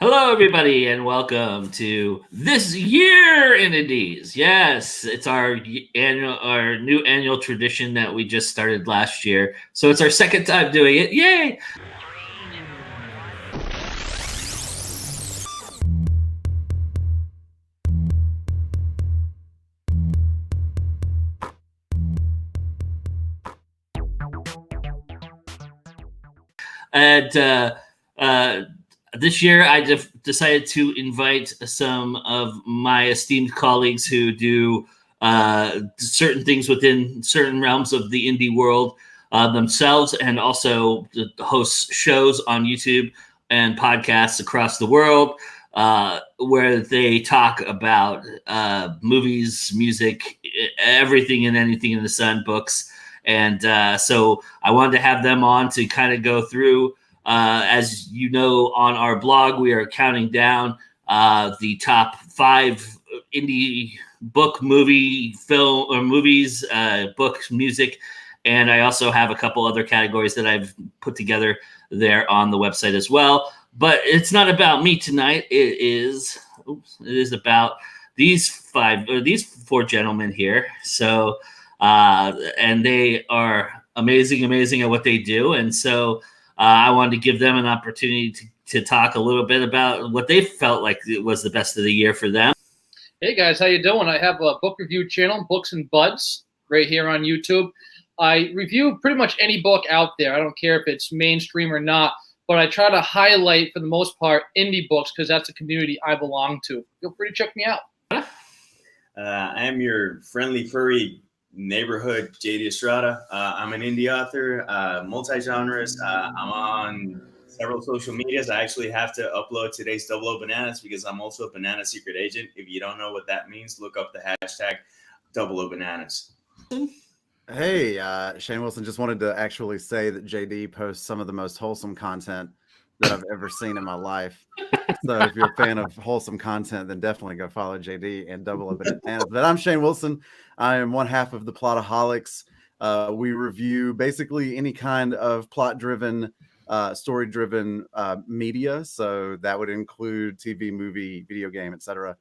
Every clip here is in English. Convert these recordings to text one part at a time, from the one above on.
Hello, everybody, and welcome to This Year in Indies. Yes, it's our new annual tradition that we just started last year. So it's our second time doing it. Yay! And this year, I decided to invite some of my esteemed colleagues who do certain things within certain realms of the indie world themselves, and also host shows on YouTube and podcasts across the world where they talk about movies, music, everything and anything in the sun, books. And so I wanted to have them on to kind of go through. As you know, on our blog, we are counting down the top 5 indie book, movie, film, or movies, books, music. And I also have a couple other categories that I've put together there on the website as well. But it's not about me tonight. It is about these 4 gentlemen here. So, and they are amazing at what they do. And so I wanted to give them an opportunity to talk a little bit about what they felt like it was the best of the year for them. Hey guys, how you doing? I have a book review channel, Books and Buds, right here on YouTube. I review pretty much any book out there. I don't care if it's mainstream or not, but I try to highlight, for the most part, indie books because that's the community I belong to. Feel free to check me out. I am your friendly furry neighborhood JD Estrada. I'm an indie author, multi-genres. I'm on several social medias. I actually have to upload today's Double O Bananas because I'm also a banana secret agent. If you don't know what that means, look up the hashtag Double O Bananas. Hey, Shane Wilson, just wanted to actually say that JD posts some of the most wholesome content that I've ever seen in my life. So if you're a fan of wholesome content, then definitely go follow JD and Double O Bananas. But I'm Shane Wilson. I am one half of the PLOTAHOLICS. We review basically any kind of plot-driven, story-driven media. So that would include TV, movie, video game, etc.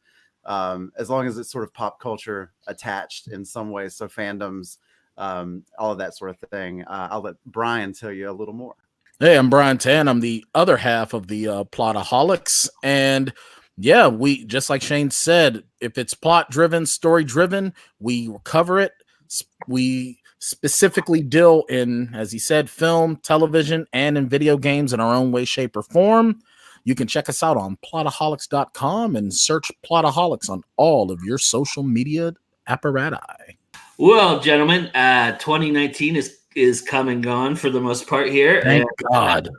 As long as it's sort of pop culture attached in some way. So fandoms, all of that sort of thing. I'll let Bryan tell you a little more. Hey, I'm BRYAN TANN. I'm the other half of the PLOTAHOLICS. And yeah, we, just like Shane said, if it's plot driven, story driven, we cover it. We specifically deal in, as he said, film, television, and in video games in our own way, shape, or form. You can check us out on plotaholics.com and search PLOTAHOLICS on all of your social media apparatus. Well, gentlemen, 2019 is come and gone for the most part here. Thank God.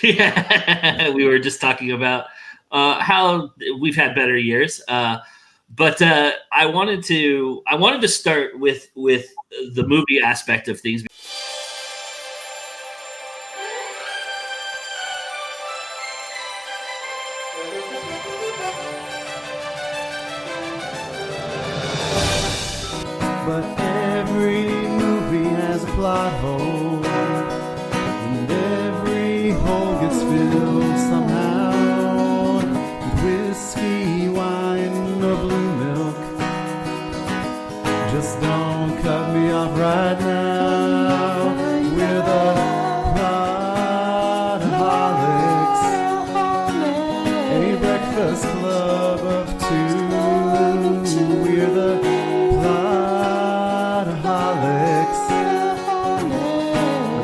Yeah, we were just talking about how we've had better years, but I wanted to start with the movie aspect of things. But every movie has a plot hole, and every hole gets filled somehow with whiskey, wine, or blue milk. Just don't cut me off right now. We're the Plotaholics, a breakfast club of 2. We're the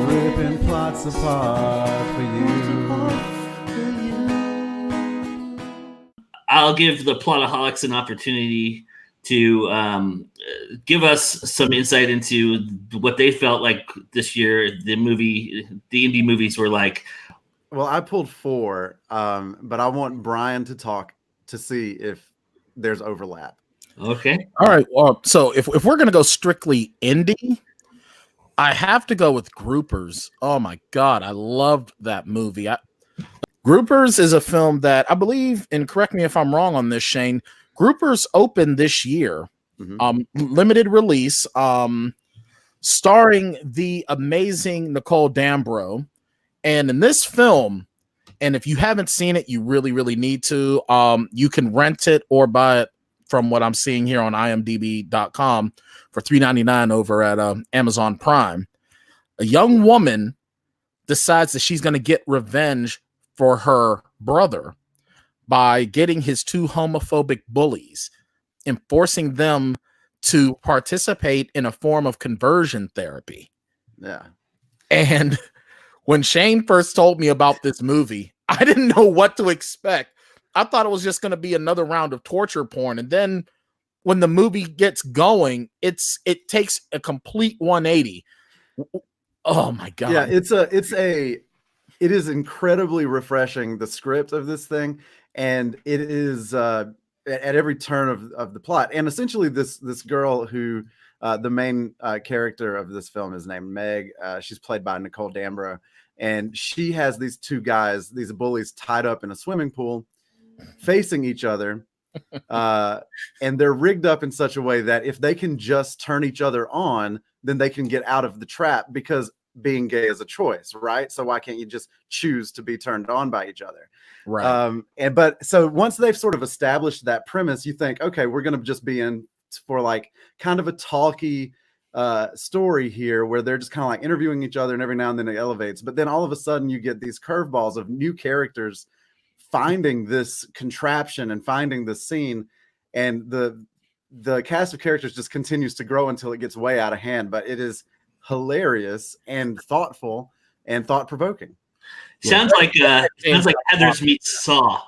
ripping plots apart for you. I'll give the Plotaholics an opportunity to give us some insight into what they felt like this year. The indie movies were like. Well, I pulled 4, but I want Bryan to talk to see if there's overlap. Okay. All right. Well, so if we're going to go strictly indie, I have to go with Groupers. Oh my God. I loved that movie. Groupers is a film that I believe, and correct me if I'm wrong on this, Shane, Groupers opened this year, limited release, starring the amazing Nicole Dambro. And in this film, And if you haven't seen it, you really, really need to. You can rent it or buy it from what I'm seeing here on imdb.com for $3.99 over at Amazon Prime. A young woman decides that she's going to get revenge for her brother by getting his two homophobic bullies and forcing them to participate in a form of conversion therapy. Yeah. And when Shane first told me about this movie, I didn't know what to expect. I thought it was just going to be another round of torture porn. And then when the movie gets going, it takes a complete 180. Oh my God. Yeah, it is incredibly refreshing, the script of this thing, and it is at every turn of the plot. And essentially this girl who the main character of this film is named Meg. She's played by Nicole Dambro, and she has these two guys, these bullies, tied up in a swimming pool facing each other. And they're rigged up in such a way that if they can just turn each other on, then they can get out of the trap, because being gay is a choice, right? So why can't you just choose to be turned on by each other? Right. But so once they've sort of established that premise, you think, okay, we're going to just be in for like kind of a talky story here, where they're just kind of like interviewing each other, and every now and then it elevates. But then all of a sudden you get these curveballs of new characters finding this contraption and finding this scene, and the cast of characters just continues to grow until it gets way out of hand. But it is hilarious and thoughtful and thought-provoking. Sounds like Heather's meets Saw.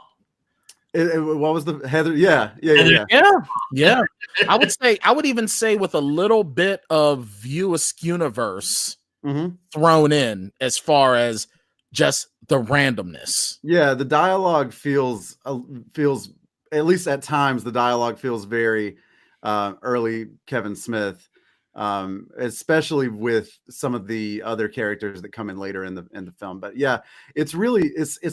What was the Heather? Yeah. I would even say with a little bit of View Askew-universe thrown in, as far as just the randomness. Yeah, the dialogue feels at least at times the dialogue feels very early Kevin Smith, especially with some of the other characters that come in later in the film. But yeah, it's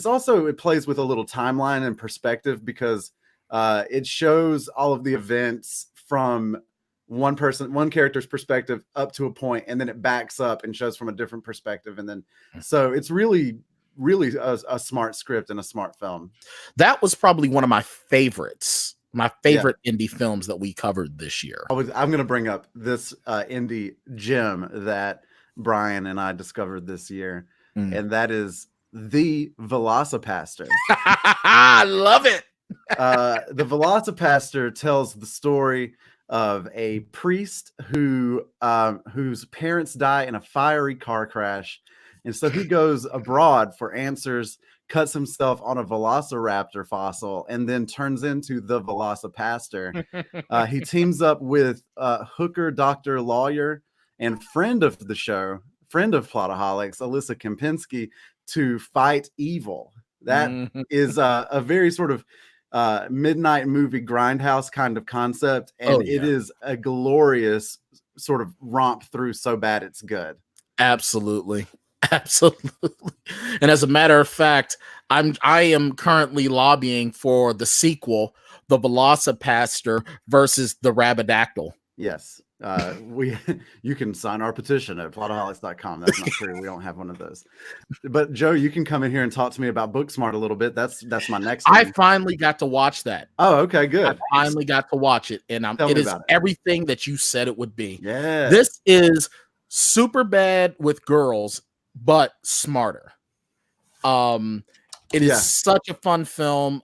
also, it plays with a little timeline and perspective, because it shows all of the events from one character's perspective up to a point, and then it backs up and shows from a different perspective. And then, so it's really a smart script and a smart film. That was probably one of my favorites. My favorite indie films that we covered this year. I'm going to bring up this indie gem that Brian and I discovered this year, and that is The Velocipaster. I love it. The Velocipaster tells the story of a priest whose parents die in a fiery car crash, and so he goes abroad for answers, cuts himself on a velociraptor fossil, and then turns into the Velocipaster. He teams up with hooker, doctor, lawyer, and friend of the show, friend of Plotaholics, Alyssa Kempinski, to fight evil. That is a very sort of midnight movie grindhouse kind of concept, and it is a glorious sort of romp through so bad it's good. Absolutely. And as a matter of fact, I am currently lobbying for the sequel, The Velocipaster versus the Rabadactyl. Yes. You can sign our petition at plotaholics.com. That's not true. We don't have one of those. But Joe, you can come in here and talk to me about Booksmart a little bit. That's my next one. I finally got to watch that. Oh, okay, good. I finally got to watch it, and it is everything that you said it would be. Yeah. This is super bad with girls, but smarter. It is such a fun film.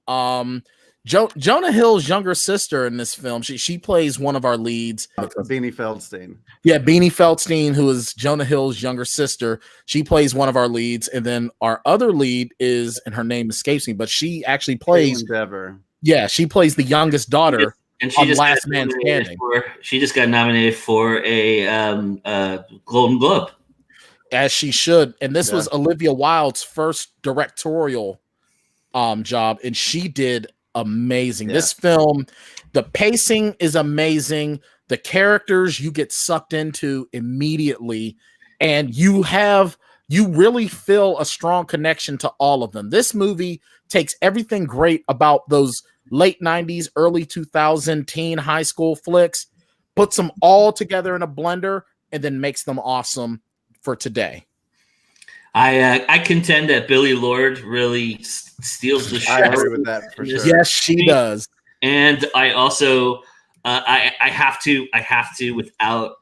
Jonah Hill's younger sister in this film, she plays one of our leads. Beanie Feldstein. Yeah, Beanie Feldstein, who is Jonah Hill's younger sister. She plays one of our leads, and then our other lead is, and her name escapes me, but she actually plays Endeavor. Yeah, she plays the youngest daughter. And she just Last Man Standing. She just got nominated for a Golden Globe. As she should. And this was Olivia Wilde's first directorial job, and she did amazing. This film, the pacing is amazing. The characters you get sucked into immediately, and you really feel a strong connection to all of them. This movie takes everything great about those late 90s, early 2000 teen high school flicks, puts them all together in a blender, and then makes them awesome for today. I contend that Billy Lord really steals the show. I agree with that for sure. Yes, she does. And I also I have to without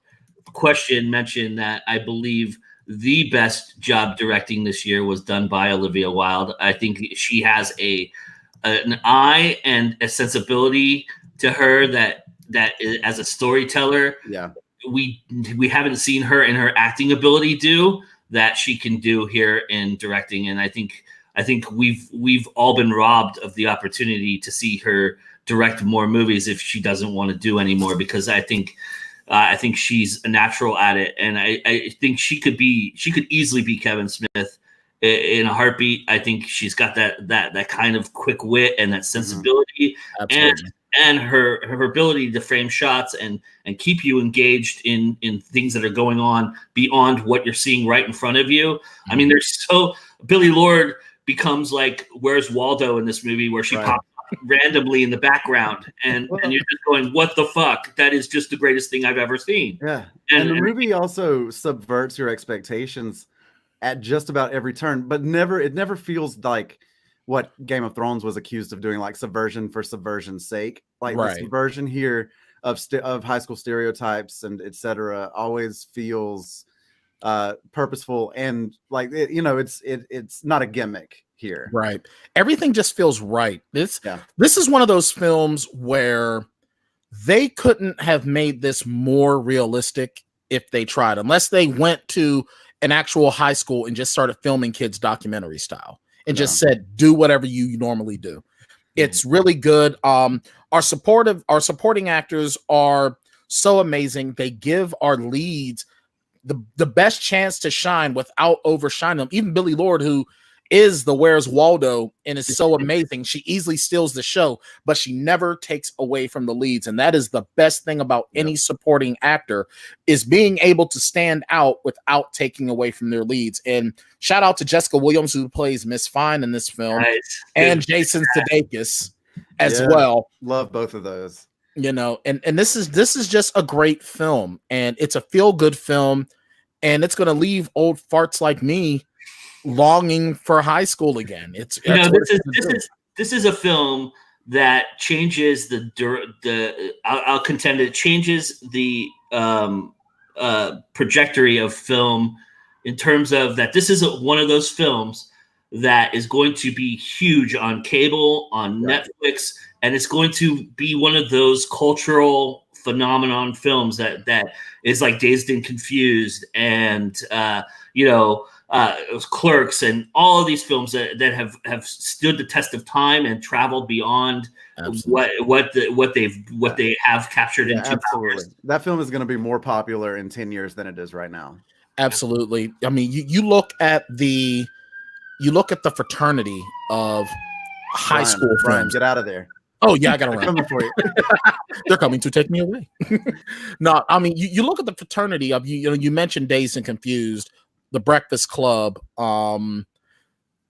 question mention that I believe the best job directing this year was done by Olivia Wilde. I think she has an eye and a sensibility to her that as a storyteller, Yeah, we haven't seen her in her acting ability do that she can do here in directing. And I think we've all been robbed of the opportunity to see her direct more movies if she doesn't want to do anymore, because I think she's a natural at it, and I think she could easily be Kevin Smith in a heartbeat. I think she's got that kind of quick wit and that sensibility, and her ability to frame shots and keep you engaged in things that are going on beyond what you're seeing right in front of you. I mean, Billy Lord becomes like Where's Waldo in this movie, where she pops up randomly in the background, and you're just going, what the fuck? That is just the greatest thing I've ever seen. Yeah, and the movie also subverts your expectations at just about every turn, but it never feels like what Game of Thrones was accused of doing, like subversion for subversion's sake. Like the subversion here of high school stereotypes and etc. always feels purposeful, and like it's not a gimmick here. Right. Everything just feels right. This is one of those films where they couldn't have made this more realistic if they tried, unless they went to an actual high school and just started filming kids documentary style and just said, do whatever you normally do. It's really good. Our supporting actors are so amazing. They give our leads the best chance to shine without overshining them. Even Billy Lord, who is the Where's Waldo and is so amazing, she easily steals the show, but she never takes away from the leads. And that is the best thing about any supporting actor, is being able to stand out without taking away from their leads. And shout out to Jessica Williams, who plays Miss Fine in this film, and Jason Sudeikis as well. Love both of those. And this is just a great film, and it's a feel-good film, and it's going to leave old farts like me longing for high school again. This is a film that changes I'll contend it changes the trajectory of film, in terms of that this is one of those films that is going to be huge on cable, on Netflix, and it's going to be one of those cultural phenomenon films that is like Dazed and Confused and Clerks and all of these films that have stood the test of time and traveled beyond what they have captured in 2 hours. That film is going to be more popular in 10 years than it is right now. Absolutely. I mean, you look at the fraternity of high school films. Get out of there. Oh yeah, I gotta run. Coming for you. They're coming to take me away. No, I mean, you look at the fraternity of you mentioned Dazed and Confused, The Breakfast Club, what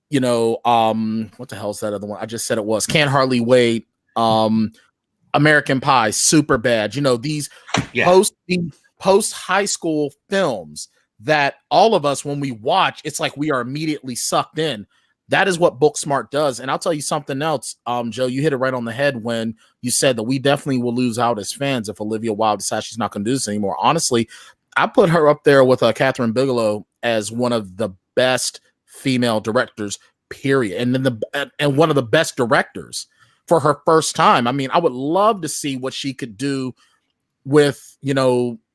the hell's that other one? I just said it was Can't Hardly Wait, American Pie, Superbad. These post high school films that all of us, when we watch, it's like we are immediately sucked in. That is what Booksmart does. And I'll tell you something else, Joe, you hit it right on the head when you said that we definitely will lose out as fans if Olivia Wilde decides she's not going to do this anymore. Honestly, I put her up there with Catherine Bigelow as one of the best female directors, period. And one of the best directors for her first time. I mean, I would love to see what she could do with,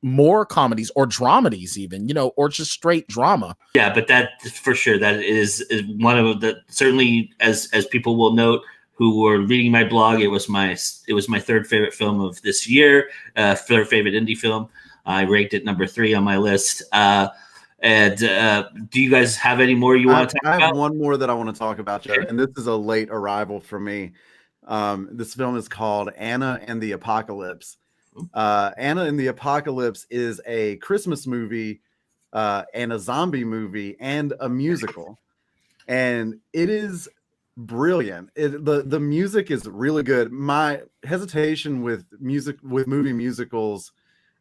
more comedies or dramedies even, or just straight drama. Yeah, but that for sure, that is one of the, certainly as people will note who were reading my blog, it was my third favorite film of this year, third favorite indie film. I ranked it number 3 on my list. And do you guys have any more you want to talk about? I have one more that I want to talk about, Joe, and this is a late arrival for me. This film is called Anna and the Apocalypse. Anna and the Apocalypse is a Christmas movie and a zombie movie and a musical, and it is brilliant. The music is really good. My hesitation with movie musicals,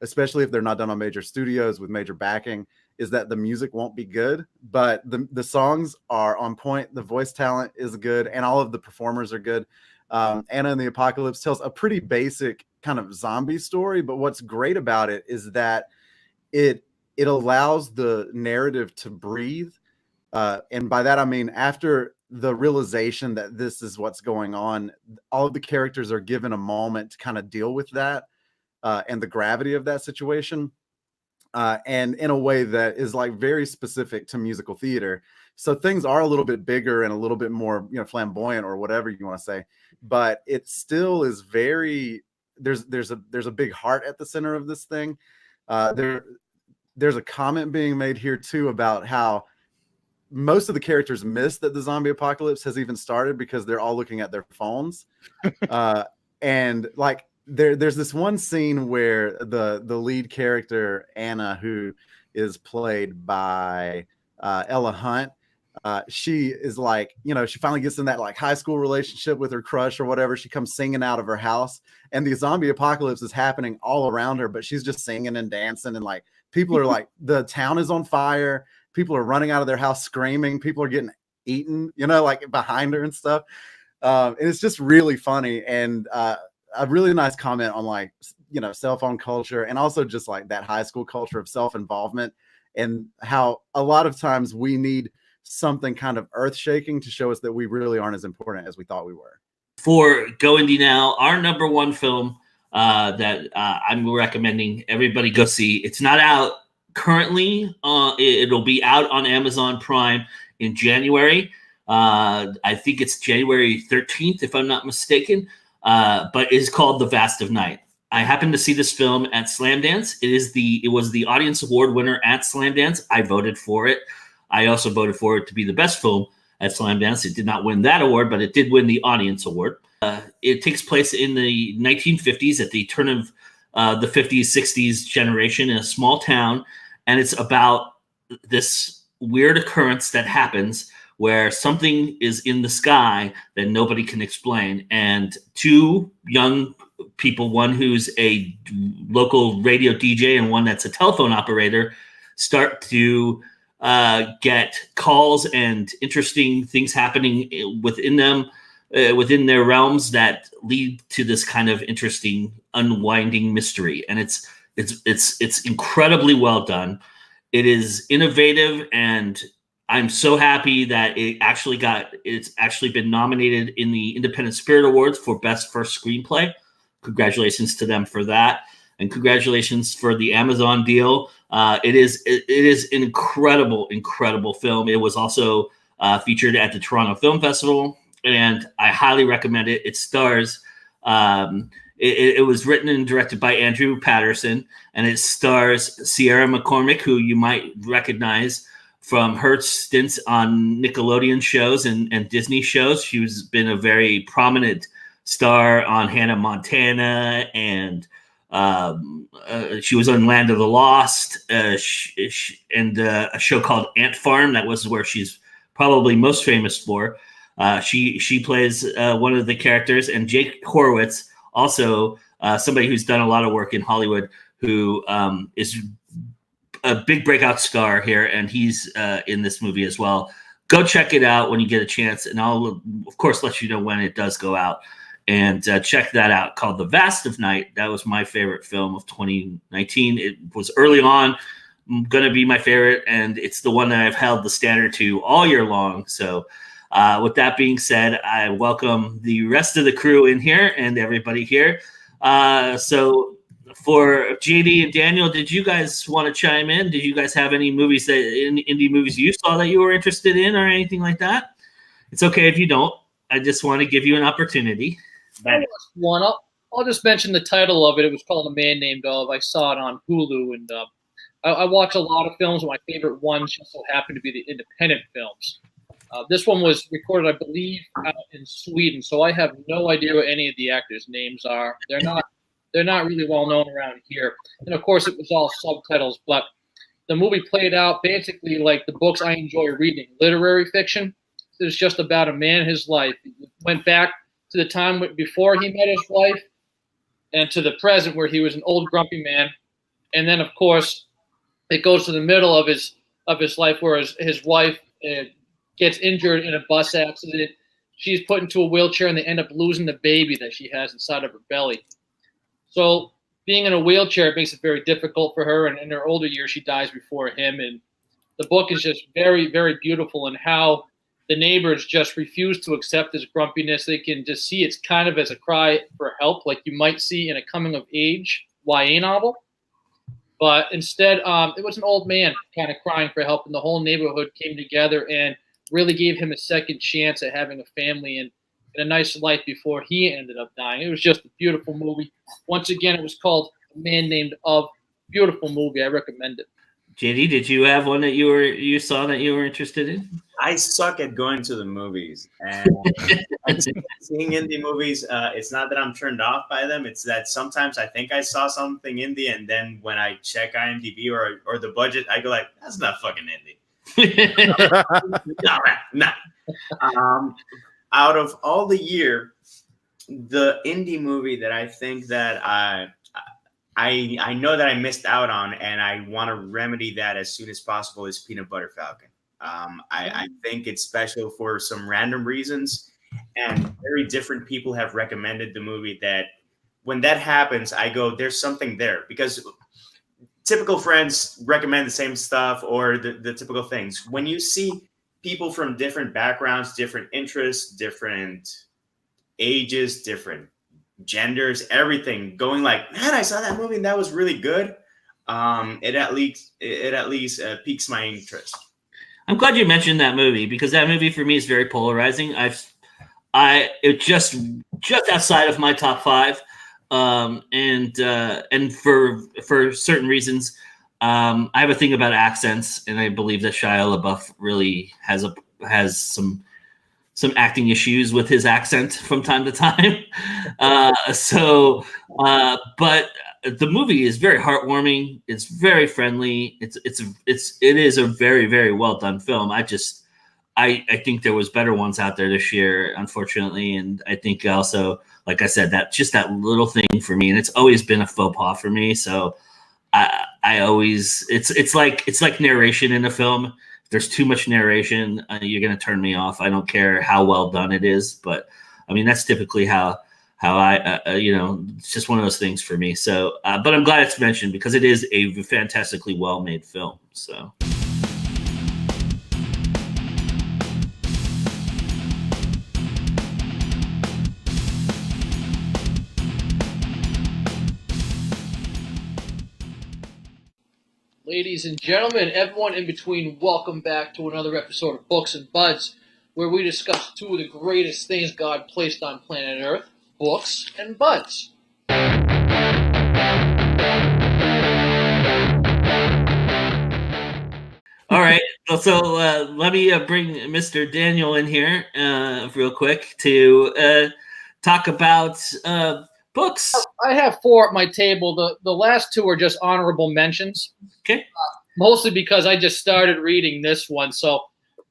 especially if they're not done on major studios with major backing, is that the music won't be good, but the songs are on point. The voice talent is good, and all of the performers are good. Anna and the Apocalypse tells a pretty basic kind of zombie story, but what's great about it is that it allows the narrative to breathe. And by that, I mean, after the realization that this is what's going on, all of the characters are given a moment to kind of deal with that and the gravity of that situation. And in a way that is like very specific to musical theater. So things are a little bit bigger and a little bit more, flamboyant or whatever you want to say, but it still is very, there's a big heart at the center of this thing. There's a comment being made here too about how most of the characters miss that the zombie apocalypse has even started because they're all looking at their phones. And like, there's this one scene where the lead character, Anna, who is played by Ella Hunt, she is like, she finally gets in that like high school relationship with her crush or whatever. She comes singing out of her house, and the zombie apocalypse is happening all around her, but she's just singing and dancing, and like people are like, the town is on fire. People are running out of their house screaming. People are getting eaten, like behind her and stuff. And it's just really funny. And a really nice comment on like, cell phone culture, and also just like that high school culture of self-involvement, and how a lot of times we need something kind of earth-shaking to show us that we really aren't as important as we thought we were. For Go Indie Now, our number one film that I'm recommending everybody go see. It's not out currently. It'll be out on Amazon Prime in January. I think it's January 13th, if I'm not mistaken. But it's called The Vast of Night. I happened to see this film at Slamdance. It was the audience award winner at Slamdance. I voted for it. I also voted for it to be the best film at Slamdance. It did not win that award, but it did win the audience award. It takes place in the 1950s, at the turn of the 50s, 60s generation, in a small town. And it's about this weird occurrence that happens where something is in the sky that nobody can explain. And two young people, one who's a local radio DJ and one that's a telephone operator, start to get calls and interesting things happening within them, within their realms, that lead to this kind of interesting unwinding mystery. And it's incredibly well done. It is innovative, and I'm so happy that it's actually been nominated in the Independent Spirit Awards for Best First Screenplay. Congratulations to them for that. And congratulations for the Amazon deal. It is an incredible film. It was also featured at the Toronto Film Festival, and I highly recommend it. It stars, it was written and directed by Andrew Patterson, and it stars Sierra McCormick, who you might recognize from her stints on Nickelodeon shows and Disney shows. She's been a very prominent star on Hannah Montana, and she was on Land of the Lost, and a show called Ant Farm. That was where she's probably most famous for. She plays one of the characters, and Jake Horowitz, also somebody who's done a lot of work in Hollywood, who is a big breakout star here, and he's in this movie as well. Go check it out when you get a chance, and I'll of course let you know when it does go out. And check that out, called The Vast of Night. That was my favorite film of 2019. It was early on going to be my favorite, and it's the one that I've held the standard to all year long. So with that being said, I welcome the rest of the crew in here and everybody here. So for JD and Daniel, did you guys want to chime in? Did you guys have any movies, indie movies you saw that you were interested in, or anything like that? It's okay if you don't. I just want to give you an opportunity. One, I'll just mention the title of it. It was called A Man Named Olive. I saw it on Hulu, and I watch a lot of films. My favorite ones just so happen to be the independent films. This one was recorded, I believe, out in Sweden, so I have no idea what any of the actors' names are. They're not really well known around here. And of course, it was all subtitles, but the movie played out basically like the books I enjoy reading, literary fiction. It's just about a man, his life. He went back to the time before he met his wife, and to the present where he was an old grumpy man. And then, of course, it goes to the middle of his life where his wife gets injured in a bus accident. She's put into a wheelchair, and they end up losing the baby that she has inside of her belly. So being in a wheelchair makes it very difficult for her, and in her older years, she dies before him. And the book is just very, very beautiful in how the neighbors just refuse to accept his grumpiness. They can just see it's kind of as a cry for help, like you might see in a coming-of-age YA novel. But instead, it was an old man kind of crying for help, and the whole neighborhood came together and really gave him a second chance at having a family and a nice life before he ended up dying. It was just a beautiful movie. Once again, it was called A Man Named Of. Beautiful movie. I recommend it. JD, did you have one that you saw that you were interested in? I suck at going to the movies, and seeing indie movies. It's not that I'm turned off by them. It's that sometimes I think I saw something indie, and then when I check IMDb or the budget, I go like, "That's not fucking indie." No. Out of all the year, the indie movie that I think that I know that I missed out on, and I want to remedy that as soon as possible, is Peanut Butter Falcon. I think it's special for some random reasons, and very different people have recommended the movie. That when that happens, I go, there's something there, because typical friends recommend the same stuff or the typical things. When you see people from different backgrounds, different interests, different ages, different genders, everything, going like, man, I saw that movie and that was really good. It at least piques my interest. I'm glad you mentioned that movie, because that movie for me is very polarizing. It's just outside of my top 5, and for certain reasons, I have a thing about accents, and I believe that Shia LaBeouf really has some acting issues with his accent from time to time. But the movie is very heartwarming. It's very friendly. It is a very, very well done film. I think there was better ones out there this year, unfortunately. And I think also, like I said, that little thing for me, and it's always been a faux pas for me. So I always, it's like narration in a film. If there's too much narration, you're going to turn me off. I don't care how well done it is, but I mean, that's typically how I, it's just one of those things for me. So, but I'm glad it's mentioned, because it is a fantastically well-made film. So. Ladies and gentlemen, everyone in between, welcome back to another episode of Books and Buds, where we discuss two of the greatest things God placed on planet Earth, books and buds. All right, so let me bring Mr. Daniel in here real quick to talk about books. I have 4 at my table. The last 2 are just honorable mentions. Okay. Mostly because I just started reading this one. So,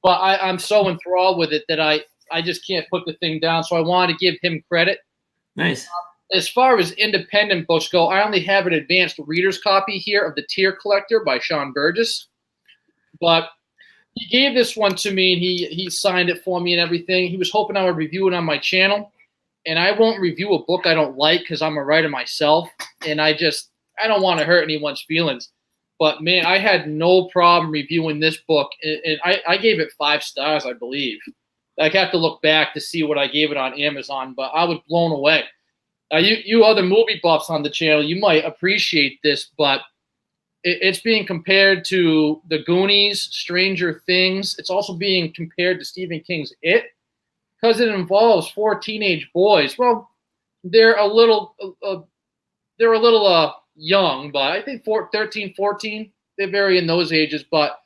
but I'm so enthralled with it that I just can't put the thing down. So I wanted to give him credit. Nice. As far as independent books go, I only have an advanced reader's copy here of The Tear Collector by Sean Burgess. But he gave this one to me, and he signed it for me and everything. He was hoping I would review it on my channel. And I won't review a book I don't like, because I'm a writer myself, and I don't want to hurt anyone's feelings. But man, I had no problem reviewing this book, and I gave it 5 stars, I believe. I have to look back to see what I gave it on Amazon, but I was blown away. You other movie buffs on the channel, you might appreciate this, but it's being compared to The Goonies, Stranger Things. It's also being compared to Stephen King's It, because it involves 4 teenage boys. Well, they're a little young, but I think 13, 14, they vary in those ages. But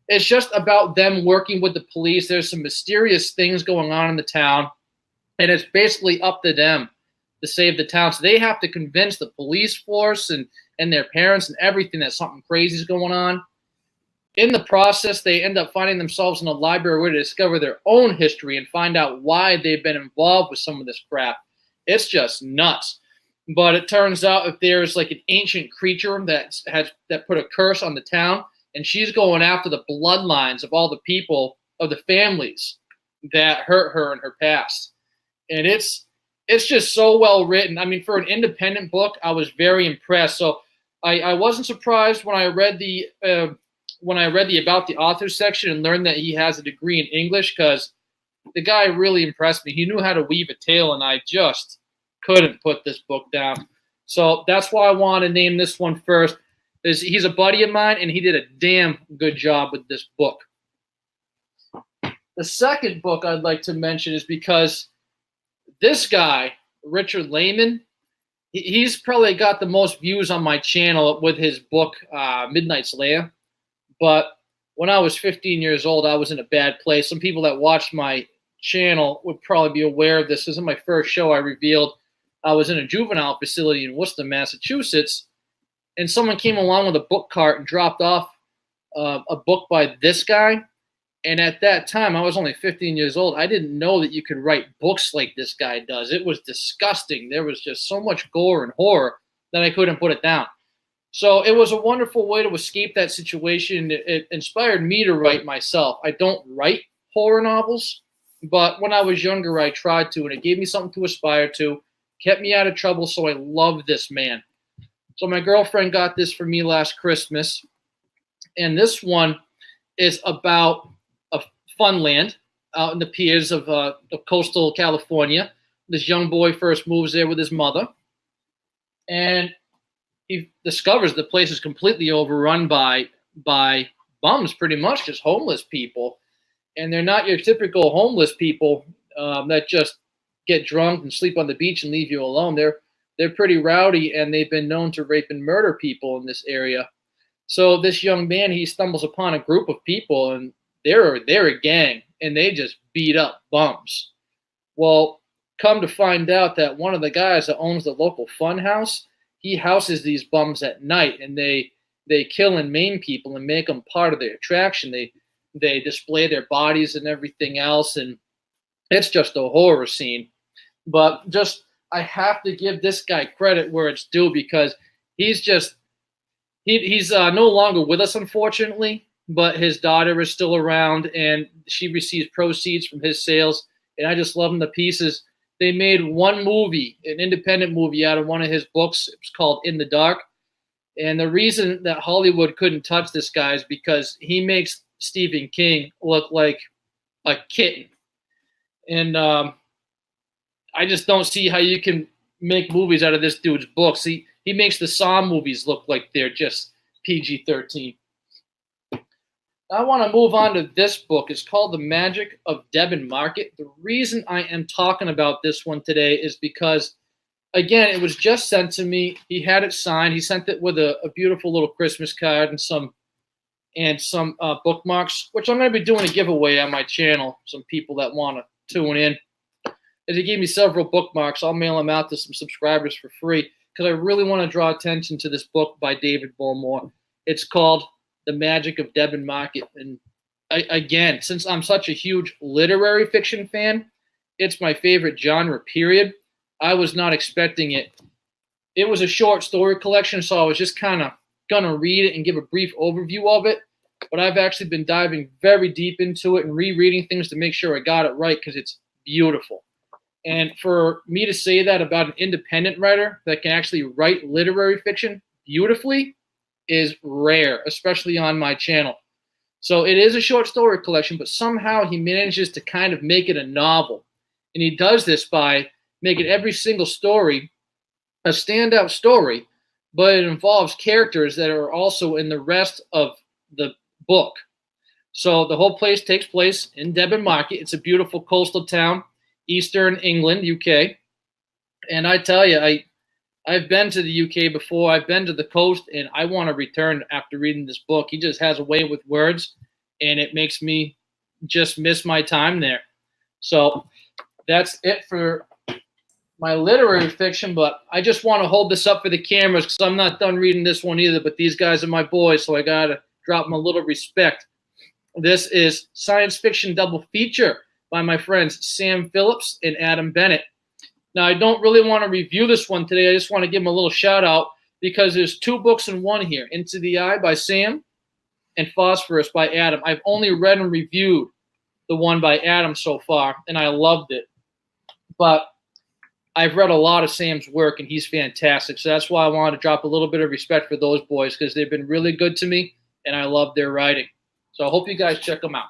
it's just about them working with the police. There's some mysterious things going on in the town, and it's basically up to them to save the town. So they have to convince the police force and their parents and everything that something crazy is going on. In the process, they end up finding themselves in a library where they discover their own history and find out why they've been involved with some of this crap. It's just nuts. But it turns out if there's like an ancient creature that put a curse on the town, and she's going after the bloodlines of all the people of the families that hurt her in her past. And it's just so well written. I mean, for an independent book, I was very impressed. So I wasn't surprised when I read the about the author section and learned that he has a degree in English, because the guy really impressed me. He knew how to weave a tale, and I just couldn't put this book down. So that's why I want to name this one first. He's a buddy of mine, and he did a damn good job with this book. The second book I'd like to mention is because this guy, Richard Lehman, he's probably got the most views on my channel with his book, Midnight's Lair. But when I was 15 years old, I was in a bad place. Some people that watched my channel would probably be aware of this. This is my first show. I revealed I was in a juvenile facility in Worcester, Massachusetts, and someone came along with a book cart and dropped off a book by this guy. And at that time, I was only 15 years old. I didn't know that you could write books like this guy does. It was disgusting. There was just so much gore and horror that I couldn't put it down. So it was a wonderful way to escape that situation. It inspired me to write myself. I don't write horror novels, but when I was younger, I tried to, and it gave me something to aspire to, kept me out of trouble, so I love this man. So my girlfriend got this for me last Christmas, and this one is about a fun land out in the piers of coastal California. This young boy first moves there with his mother, and he discovers the place is completely overrun by bums, pretty much just homeless people. And they're not your typical homeless people that just get drunk and sleep on the beach and leave you alone. They're pretty rowdy, and they've been known to rape and murder people in this area. So this young man, he stumbles upon a group of people, and they're a gang, and they just beat up bums. Well, come to find out that one of the guys that owns the local fun house, he houses these bums at night, and they kill and maim people and make them part of their attraction. They display their bodies and everything else, and it's just a horror scene. But just, I have to give this guy credit where it's due, because he's no longer with us, unfortunately, but his daughter is still around, and she receives proceeds from his sales, and I just love him to pieces. They made one movie, an independent movie, out of one of his books. It was called In the Dark. And the reason that Hollywood couldn't touch this guy is because he makes Stephen King look like a kitten. And I just don't see how you can make movies out of this dude's books. He makes the Saw movies look like they're just PG-13. I want to move on to this book. It's called The Magic of Devon Market. The reason I am talking about this one today is because, again, it was just sent to me. He had it signed. He sent it with a beautiful little Christmas card and some bookmarks, which I'm going to be doing a giveaway on my channel. Some people that want to tune in. As he gave me several bookmarks, I'll mail them out to some subscribers for free, because I really want to draw attention to this book by David Bullmore. It's called The Magic of Devon Market. And again, since I'm such a huge literary fiction fan, it's my favorite genre, period. I was not expecting it. It was a short story collection, so I was just kind of going to read it and give a brief overview of it. But I've actually been diving very deep into it and rereading things to make sure I got it right, because it's beautiful. And for me to say that about an independent writer that can actually write literary fiction beautifully is rare, especially on my channel. So it is a short story collection, but somehow he manages to kind of make it a novel. And he does this by making every single story a standout story, but it involves characters that are also in the rest of the book. So the whole place takes place in Devon Market. It's a beautiful coastal town, Eastern England, UK. And I tell you, I've been to the UK before. I've been to the coast, and I want to return after reading this book. He just has a way with words, and it makes me just miss my time there. So that's it for my literary fiction, but I just want to hold this up for the cameras, because I'm not done reading this one either, but these guys are my boys, so I got to drop them a little respect. This is science fiction double feature by my friends Sam Phillips and Adam Bennett. Now, I don't really want to review this one today. I just want to give him a little shout out because there's 2 books in one here, Into the Eye by Sam and Phosphorus by Adam. I've only read and reviewed the one by Adam so far, and I loved it. But I've read a lot of Sam's work, and he's fantastic. So that's why I wanted to drop a little bit of respect for those boys because they've been really good to me, and I love their writing. So I hope you guys check them out.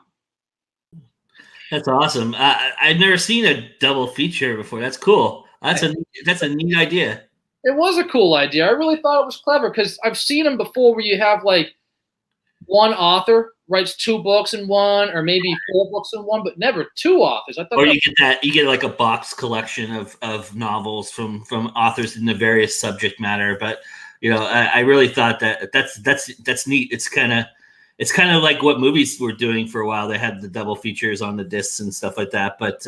That's awesome. I've never seen a double feature before. That's cool. That's a neat idea. It was a cool idea. I really thought it was clever because I've seen them before where you have like one author writes 2 books in one, or maybe 4 books in one, but never 2 authors. I thought, or you get like a box collection of novels from authors in the various subject matter. But I really thought that's neat. It's kind of like what movies were doing for a while. They had the double features on the discs and stuff like that. But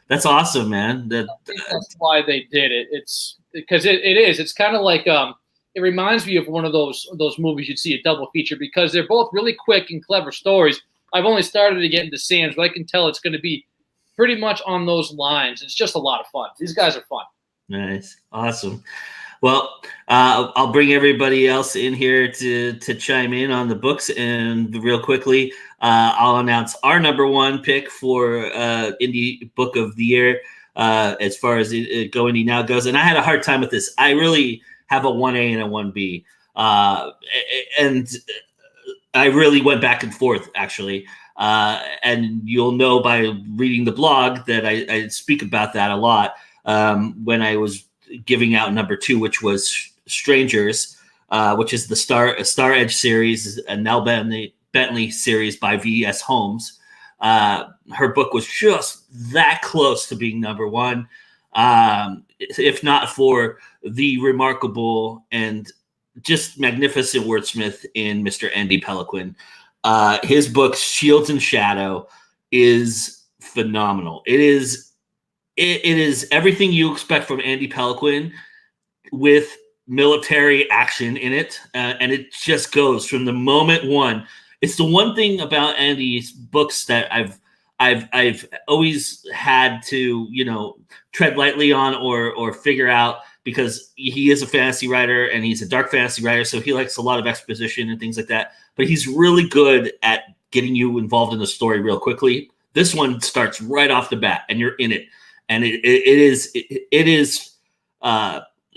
that's awesome, man. I think that's why they did it. It's because it's kind of like it reminds me of one of those movies you'd see a double feature because they're both really quick and clever stories. I've only started to get into Sam's, but I can tell it's going to be pretty much on those lines. It's just a lot of fun. These guys are fun. Nice. Awesome. Well, I'll bring everybody else in here to chime in on the books, and real quickly, I'll announce our #1 pick for Indie Book of the Year as far as GoIndieNow goes. And I had a hard time with this. I really have a 1A and a 1B. And I really went back and forth, actually. And you'll know by reading the blog that I speak about that a lot when I was giving out #2, which was Strangers, which is the Star Edge series, a Nell Bentley series by V.S. Holmes. Her book was just that close to being #1. If not for the remarkable and just magnificent wordsmith in Mr. Andy Peliquin. His book, Shields and Shadow, is phenomenal. It is everything you expect from Andy Peliquin with military action in it. And it just goes from the moment one. It's the one thing about Andy's books that I've always had to, tread lightly on or figure out, because he is a fantasy writer and he's a dark fantasy writer. So he likes a lot of exposition and things like that, but he's really good at getting you involved in the story real quickly. This one starts right off the bat and you're in it. And it is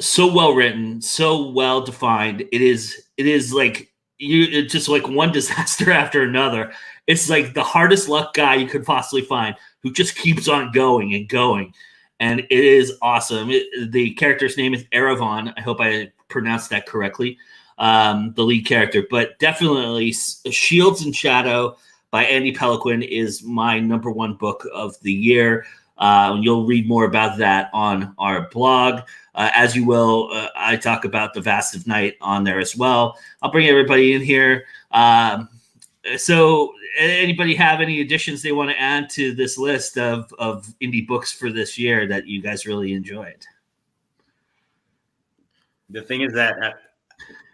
so well written, so well defined. It is like it's just like one disaster after another. It's like the hardest luck guy you could possibly find who just keeps on going and going. And it is awesome. The character's name is Erevan. I hope I pronounced that correctly. The lead character, but definitely Shields and Shadow by Andy Peliquin is my #1 book of the year. You'll read more about that on our blog. As you will, I talk about The Vast of Night on there as well. I'll bring everybody in here. So anybody have any additions they want to add to this list of indie books for this year that you guys really enjoyed? The thing is that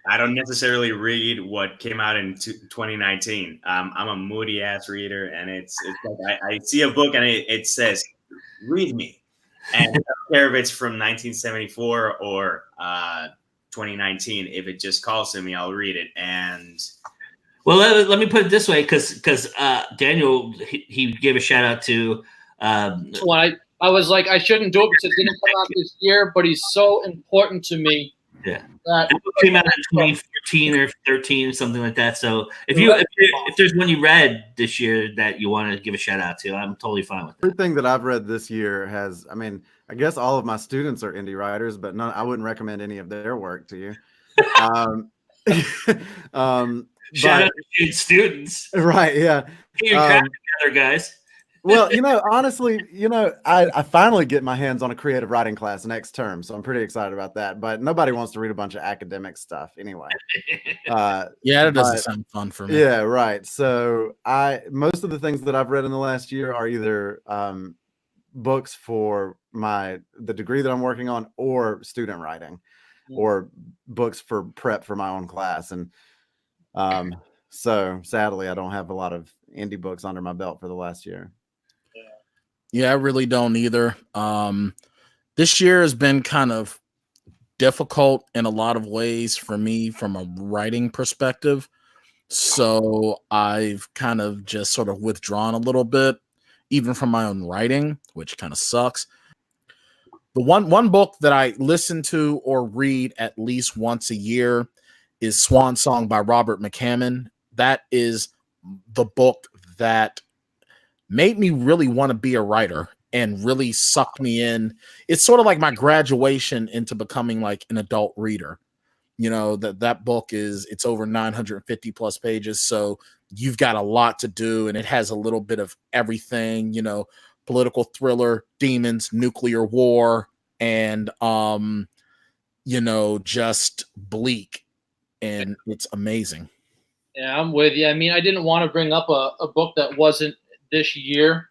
I don't necessarily read what came out in 2019. I'm a moody ass reader, and it's like I see a book and it says, read me. And I don't care if it's from 1974 or 2019. If it just calls to me, I'll read it. And well, let me put it this way, because Daniel, he gave a shout out to. Well, I was like, I shouldn't do it because it didn't come out this year, but he's so important to me. Yeah, that came out in 2014 or 13 or something like that. So if there's one you read this year that you want to give a shout out to, I'm totally fine with it. Everything that I've read this year has, I guess all of my students are indie writers, but I wouldn't recommend any of their work to you. Shout out to students. Right, yeah. Get your crap together, guys. Well, honestly, I finally get my hands on a creative writing class next term, so I'm pretty excited about that. But nobody wants to read a bunch of academic stuff anyway. Yeah, that doesn't sound fun for me. Yeah, right. So most of the things that I've read in the last year are either books for the degree that I'm working on, or student writing, or books for prep for my own class. And so sadly, I don't have a lot of indie books under my belt for the last year. Yeah, I really don't either. This year has been kind of difficult in a lot of ways for me from a writing perspective. So I've kind of just sort of withdrawn a little bit, even from my own writing, which kind of sucks. The one book that I listen to or read at least once a year is Swan Song by Robert McCammon. That is the book that made me really want to be a writer and really sucked me in. It's sort of like my graduation into becoming like an adult reader. You know, that book it's over 950 plus pages. So you've got a lot to do, and it has a little bit of everything, you know, political thriller, demons, nuclear war, and you know, just bleak. And it's amazing. Yeah, I'm with you. I mean, I didn't want to bring up a book that wasn't this year,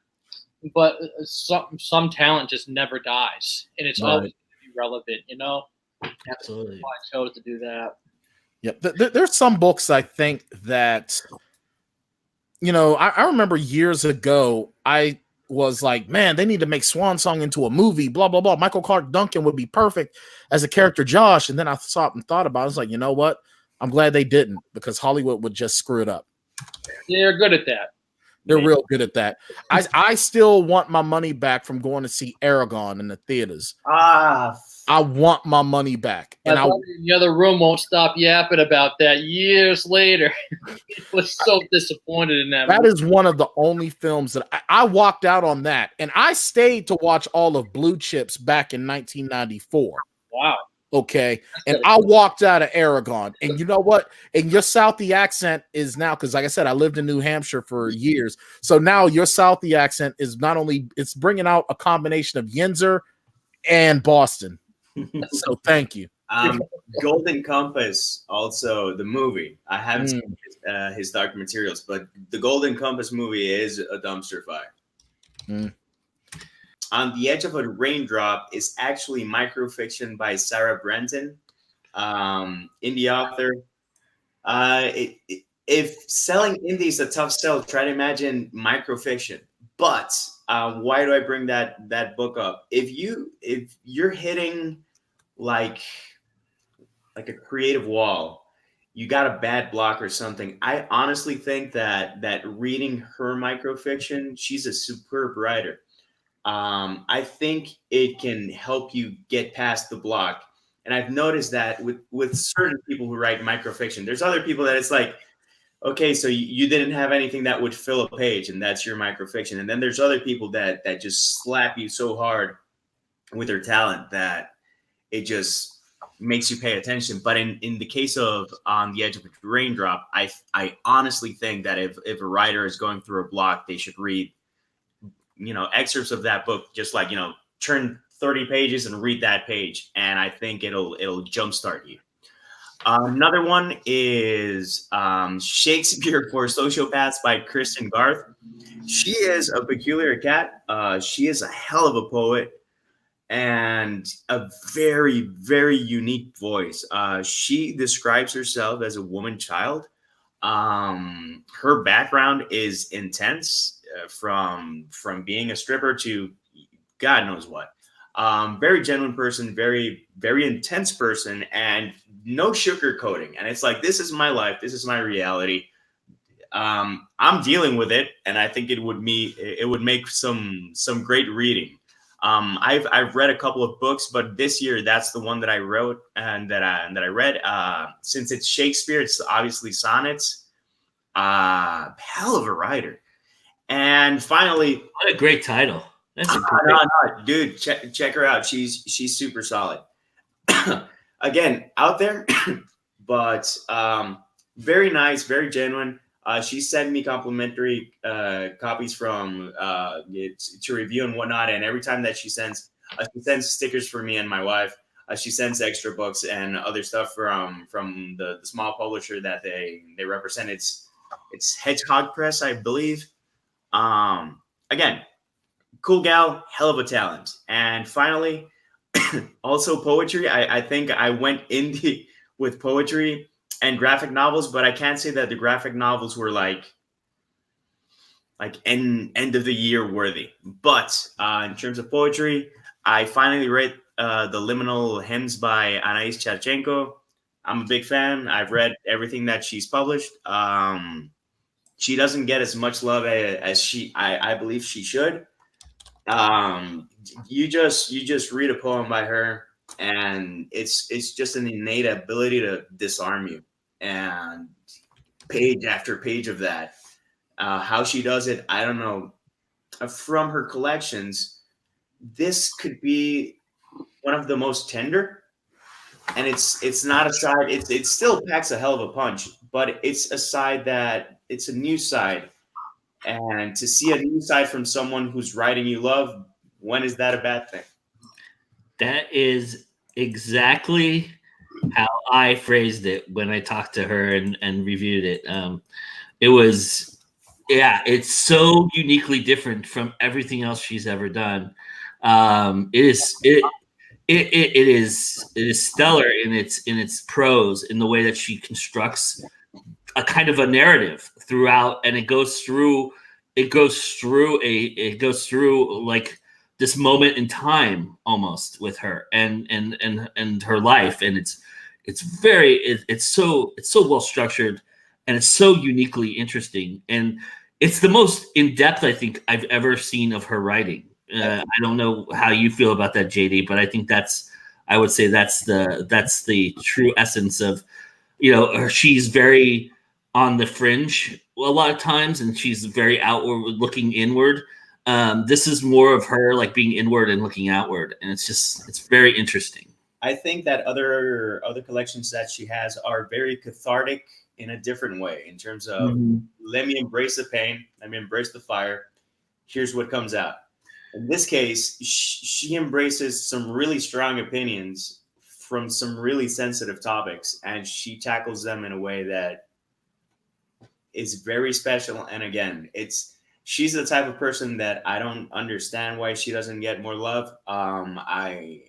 but some talent just never dies, and it's always going to be relevant, you know? Absolutely. That's why I chose to do that. Yep. There's some books I think that, you know, I remember years ago, I was like, man, they need to make Swan Song into a movie, blah, blah, blah. Michael Clark Duncan would be perfect as a character Josh. And then I thought about it. I was like, you know what? I'm glad they didn't, because Hollywood would just screw it up. They're good at that. They're real good at that. I still want my money back from going to see Aragon in the theaters. I want my money back. And the other room won't stop yapping about that years later. I was so disappointed in that. That is one of the only films that I walked out on that. And I stayed to watch all of Blue Chips back in 1994. Wow. Okay. And I walked out of Aragon. And you know what? And your Southie accent is now, because like I said, I lived in New Hampshire for years. So now your Southie accent is not only, it's bringing out a combination of Yinzer and Boston. So thank you. Golden Compass, also the movie. I haven't seen his dark materials, but the Golden Compass movie is a dumpster fire. On the Edge of a Raindrop is actually microfiction by Sarah Brenton, indie author. If selling indie is a tough sell, try to imagine microfiction. But why do I bring that book up? If you're hitting like a creative wall, you got a bad block or something, I honestly think that reading her microfiction, she's a superb writer. I think it can help you get past the block. And I've noticed that with certain people who write microfiction, there's other people that it's like, okay, so you didn't have anything that would fill a page and that's your microfiction. And then there's other people that just slap you so hard with their talent that it just makes you pay attention. But in the case of On the Edge of a Raindrop, I honestly think that if a writer is going through a block, they should read, you know, excerpts of that book, just like, you know, turn 30 pages and read that page. And I think it'll jumpstart you. Another one is Shakespeare for Sociopaths by Kristen Garth. She is a peculiar cat. She is a hell of a poet and a very, very unique voice. She describes herself as a woman child. Her background is intense, from being a stripper to God knows what. Very genuine person, very, very intense person, and no sugarcoating. And it's like, this is my life. This is my reality. I'm dealing with it. And I think it would make some great reading. I've read a couple of books, but this year that's the one that I wrote and that I read. Since it's Shakespeare, it's obviously sonnets. Hell of a writer. And finally, what a great title. That's a no, dude, check her out. She's super solid. Again, out there, but very nice, very genuine. She sent me complimentary copies from to review and whatnot. And every time that she sends stickers for me and my wife. She sends extra books and other stuff from the small publisher that they represent. It's Hedgehog Press, I believe. Again, cool gal, hell of a talent. And finally, also poetry. I think I went indie with poetry and graphic novels, but I can't say that the graphic novels were like end of the year worthy. But in terms of poetry, I finally read The Liminal Hymns by Anais Chadchenko. I'm a big fan. I've read everything that she's published. She doesn't get as much love as I believe she should. You just read a poem by her, and it's just an innate ability to disarm you. And page after page of that, how she does it, I don't know. From her collections, this could be one of the most tender. And it's not a side. It still packs a hell of a punch, but it's a side that it's a new side. And to see a new side from someone who's writing you love, when is that a bad thing? That is exactly how I phrased it when I talked to her and reviewed it. It was, yeah, it's so uniquely different from everything else she's ever done. It is stellar in its prose, in the way that she constructs a kind of a narrative throughout, and it goes through like this moment in time almost with her and her life, and it's so well structured, and it's so uniquely interesting, and it's the most in-depth I think I've ever seen of her writing. I don't know how you feel about that, JD, but I think I would say that's the true essence of, she's very on the fringe a lot of times, and she's very outward, looking inward. This is more of her like being inward and looking outward, and it's very interesting. I think that other collections that she has are very cathartic in a different way, in terms of let me embrace the pain, let me embrace the fire. Here's what comes out. In this case, she embraces some really strong opinions from some really sensitive topics, and she tackles them in a way that is very special. And again, she's the type of person that I don't understand why she doesn't get more love. I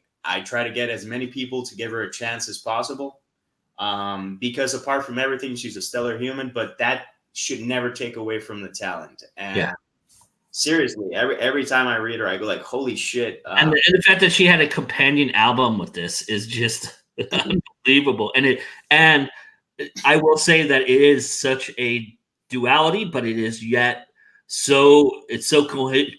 try to get as many people to give her a chance as possible, because apart from everything, she's a stellar human, but that should never take away from the talent. And yeah. Seriously, every time I read her, I go like, "Holy shit!" And the fact that she had a companion album with this is just unbelievable. And I will say that it is such a duality, but it is yet so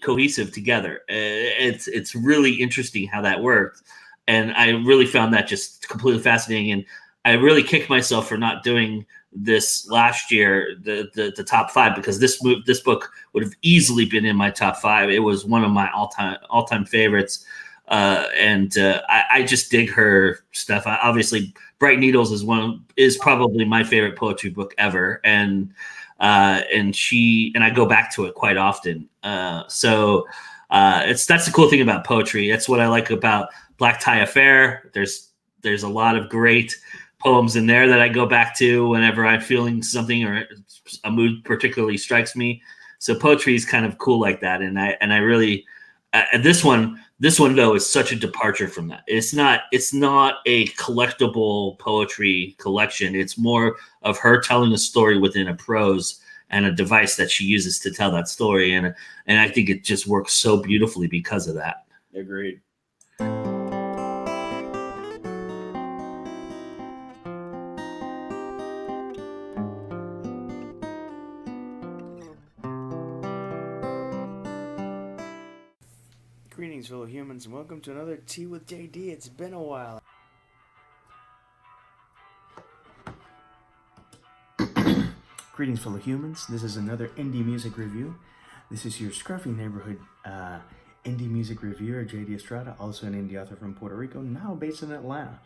cohesive together. It's really interesting how that worked, and I really found that just completely fascinating. And I really kicked myself for not doing this last year, the top 5, because this book would have easily been in my top 5. It was one of my all-time favorites, and I just dig her stuff. Obviously, Bright Needles is probably my favorite poetry book ever, and I go back to it quite often. So that's the cool thing about poetry. That's what I like about Black Tie Affair. There's a lot of great poems in there that I go back to whenever I'm feeling something or a mood particularly strikes me. So poetry is kind of cool like that, and I really this one though is such a departure from that. It's not a collectible poetry collection. It's more of her telling a story within a prose and a device that she uses to tell that story, and I think it just works so beautifully because of that. Agreed. Greetings, fellow humans, and welcome to another Tea with JD. It's been a while. Greetings, fellow humans. This is another indie music review. This is your scruffy neighborhood indie music reviewer, JD Estrada, also an indie author from Puerto Rico, now based in Atlanta.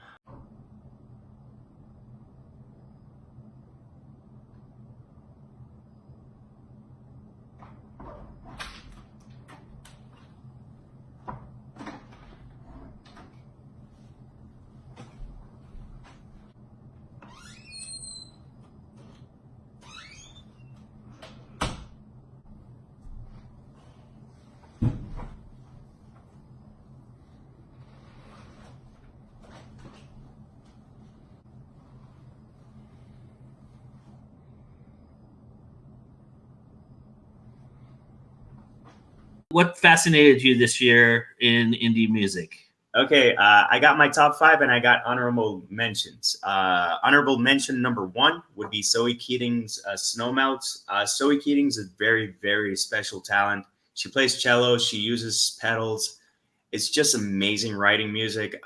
What fascinated you this year in indie music? Okay, I got my top 5 and I got honorable mentions. Honorable mention number 1 would be Zoe Keating's Snowmelts. Zoe Keating's a very, very special talent. She plays cello. She uses pedals. It's just amazing writing music.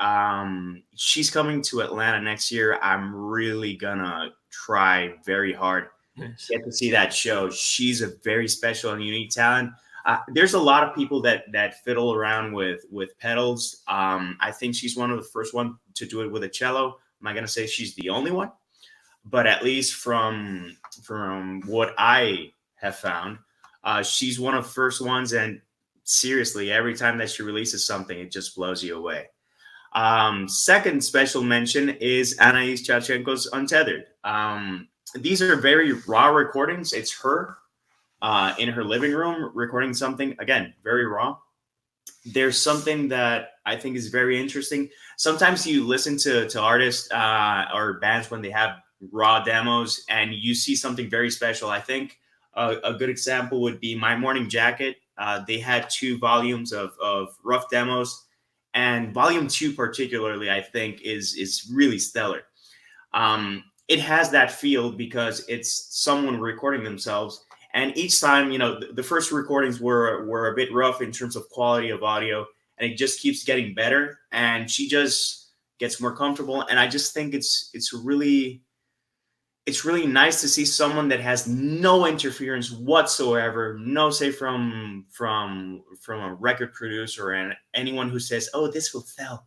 She's coming to Atlanta next year. I'm really gonna try very hard to get to see that show. She's a very special and unique talent. There's a lot of people that fiddle around with pedals. I think she's one of the first one to do it with a cello. I'm not gonna say she's the only one, but at least from what I have found, she's one of the first ones. And seriously, every time that she releases something, it just blows you away. Second special mention is Anais Chachenko's Untethered. These are very raw recordings. It's her in her living room recording something, again, very raw. There's something that I think is very interesting. Sometimes you listen to artists or bands when they have raw demos and you see something very special. I think a good example would be My Morning Jacket. They had 2 volumes of rough demos, and volume 2 particularly, I think, is really stellar. It has that feel because it's someone recording themselves. And each time, you know, the first recordings were a bit rough in terms of quality of audio, and it just keeps getting better. And she just gets more comfortable. And I just think it's really nice to see someone that has no interference whatsoever, no say from a record producer and anyone who says, "Oh, this will sell,"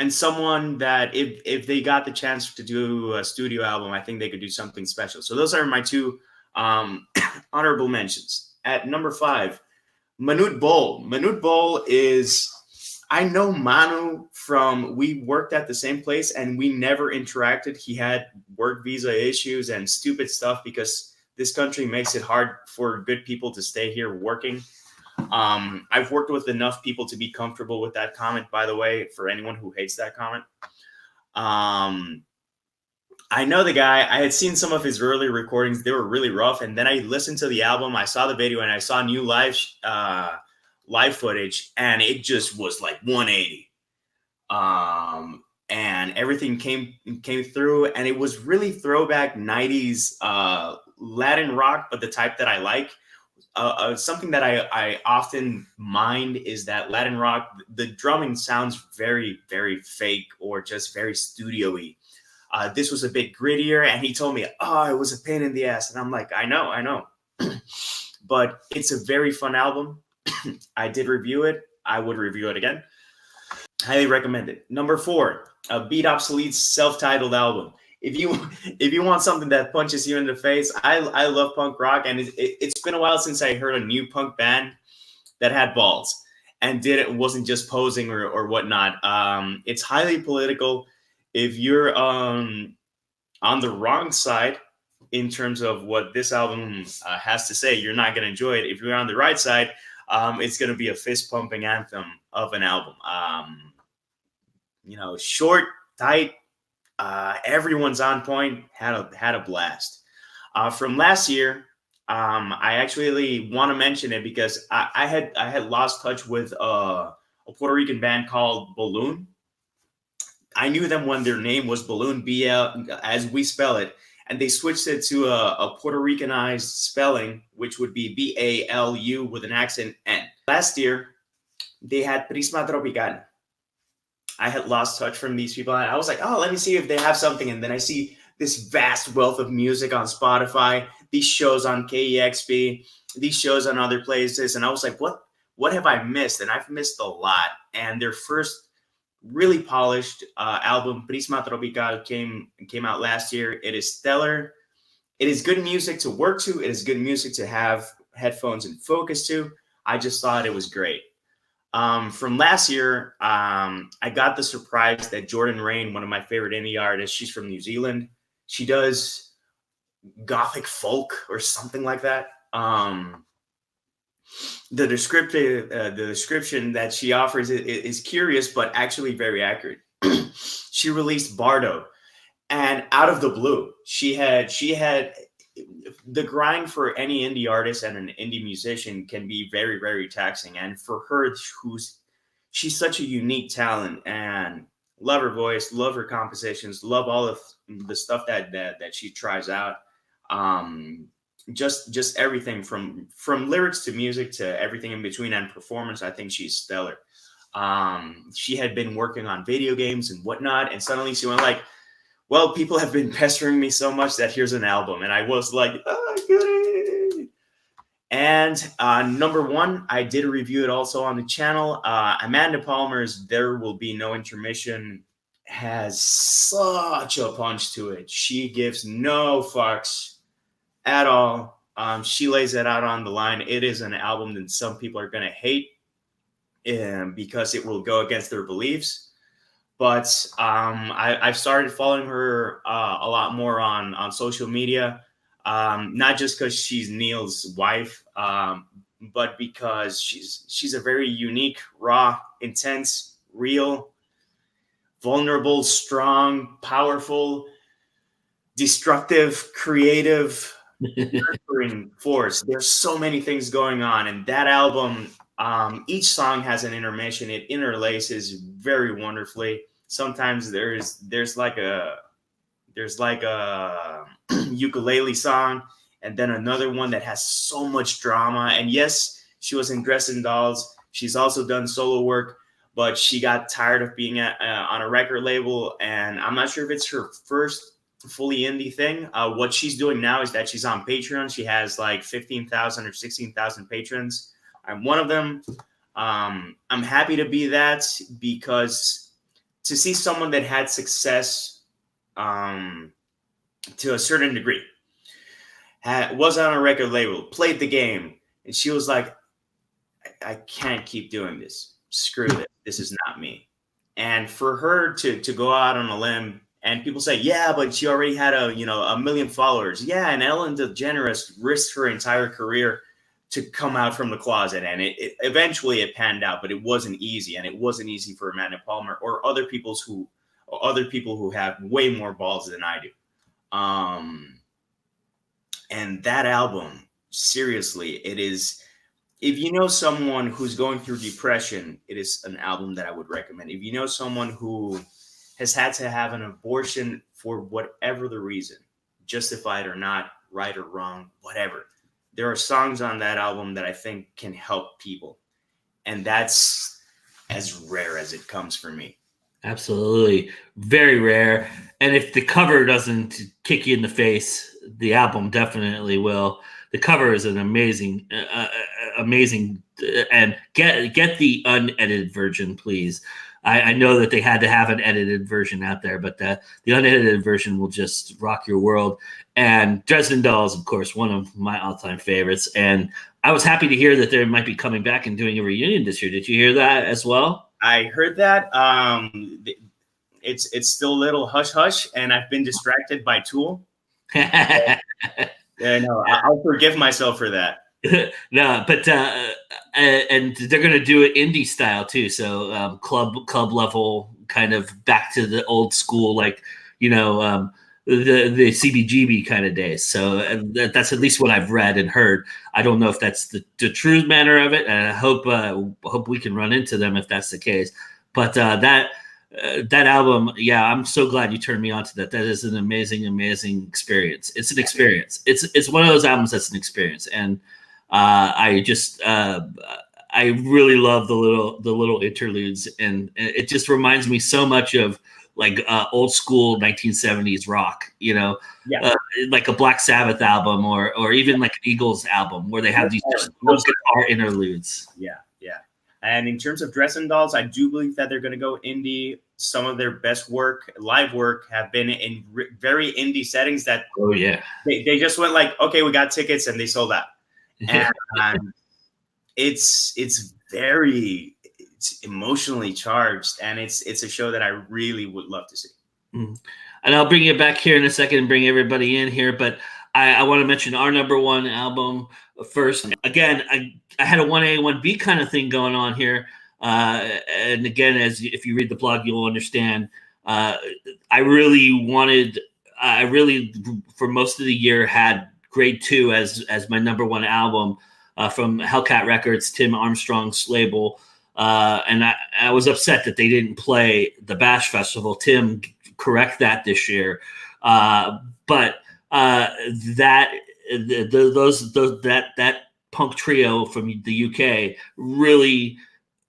and someone that if they got the chance to do a studio album, I think they could do something special. So those are my 2 honorable mentions. At number 5, Manute Bol. Manute Bol is, I know Manu from, we worked at the same place and we never interacted. He had work visa issues and stupid stuff because this country makes it hard for good people to stay here working. I've worked with enough people to be comfortable with that comment, by the way, for anyone who hates that comment. I know the guy. I had seen some of his early recordings. They were really rough. And then I listened to the album. I saw the video and I saw new live footage, and it just was like 180. And everything came through, and it was really throwback 90s Latin rock, but the type that I like. Something that I often mind is that Latin rock, the drumming sounds very, very fake or just very studio-y. This was a bit grittier, and he told me, "Oh, it was a pain in the ass." And I'm like, I know. But it's a very fun album. I did review it. I would review it again. Highly recommend it. Number 4, Beat Obsolete's self-titled album. If you want something that punches you in the face, I love punk rock, and it's been a while since I heard a new punk band that had balls and wasn't just posing or whatnot. It's highly political. If you're on the wrong side in terms of what this album has to say, you're not going to enjoy it. If you're on the right side, it's going to be a fist-pumping anthem of an album. Short, tight. Everyone's on point. Had a blast. From last year, I actually want to mention it because I had lost touch with a Puerto Rican band called Balloon. I knew them when their name was Balloon, BL, as we spell it, and they switched it to a Puerto Ricanized spelling, which would be BALU with an accent N. Last year, they had Prisma Tropical. I had lost touch from these people, and I was like, "Oh, let me see if they have something." And then I see this vast wealth of music on Spotify, these shows on KEXP, these shows on other places, and I was like, "What have I missed?" And I've missed a lot. And their first really polished album, Prisma Tropical, came out last year. It is stellar. It is good music to work to. It is good music to have headphones and focus to. I just thought it was great. From last year, I got the surprise that Jordan Rain, one of my favorite indie artists, she's from New Zealand. She does gothic folk or something like that. The description that she offers is curious, but actually very accurate. She released Bardo, and out of the blue, she had the grind for any indie artist and an indie musician can be very, very taxing. And for her, she's such a unique talent, and love her voice, love her compositions, love all of the stuff that she tries out. Just everything from lyrics to music to everything in between, and performance. I think she's stellar. She had been working on video games and whatnot, and suddenly she went like, well, people have been pestering me so much that here's an album. And I was like, oh, good. And number one, I did a review it also on the channel. Amanda Palmer's There Will Be No Intermission has such a punch to it. She gives no fucks at all. She lays it out on the line. It is an album that some people are going to hate because it will go against their beliefs. But I've started following her a lot more on social media, not just because she's Neil's wife, but because she's a very unique, raw, intense, real, vulnerable, strong, powerful, destructive, creative, nurturing force. There's so many things going on, and that album, each song has an intermission. It interlaces very wonderfully. Sometimes there's like a ukulele song, and then another one that has so much drama. And yes, she was in Dresden Dolls. She's also done solo work, but she got tired of being on a record label, and I'm not sure if it's her first fully indie thing. What she's doing now is that she's on Patreon. She has like 15,000 or 16,000 patrons. I'm one of them. I'm happy to be that, because to see someone that had success to a certain degree, was on a record label, played the game, and she was like, I can't keep doing this. Screw this. This is not me. And for her to go out on a limb, and people say, yeah, but she already had a million followers. Yeah, and Ellen DeGeneres risked her entire career to come out from the closet, and it eventually panned out, but it wasn't easy, and it wasn't easy for Amanda Palmer or other people who have way more balls than I do. And that album, seriously, it is. If you know someone who's going through depression, it is an album that I would recommend. If you know someone who has had to have an abortion for whatever the reason, justified or not, right or wrong, whatever, there are songs on that album that I think can help people. And that's as rare as it comes for me. Absolutely. Very rare. And if the cover doesn't kick you in the face, the album definitely will. The cover is an amazing, and get the unedited version, please. I know that they had to have an edited version out there, but the unedited version will just rock your world. And Dresden Dolls, of course, one of my all-time favorites. And I was happy to hear that they might be coming back and doing a reunion this year. Did you hear that as well? I heard that. It's still a little hush-hush, and I've been distracted by Tool. No, I'll forgive myself for that. No, but and they're going to do it indie style too. So club level, kind of back to the old school, like the CBGB kind of days. So that's at least what I've read and heard. I don't know if that's the true manner of it, and I hope we can run into them if that's the case. But that album, yeah, I'm so glad you turned me on to that. That is an amazing, amazing experience. It's an experience. It's one of those albums that's an experience, and I really love the little interludes, and it just reminds me so much of like old school 1970s rock, like a Black Sabbath album or even like an Eagles album where they have these guitar interludes. Yeah. And in terms of Dresden Dolls, I do believe that they're going to go indie. Some of their best work, live work, have been in very indie settings that they just went like, okay, we got tickets, and they sold out. And it's emotionally charged, and it's a show that I really would love to see. And I'll bring you back here in a second and bring everybody in here, but I want to mention our number one album first. Again, I had a 1A, 1B kind of thing going on here. And again, if you read the blog, you'll understand. I really, for most of the year, had Grade 2 as my number one album from Hellcat Records, Tim Armstrong's label. And I was upset that they didn't play the Bash Festival. Tim, correct that this year. But that punk trio from the UK really,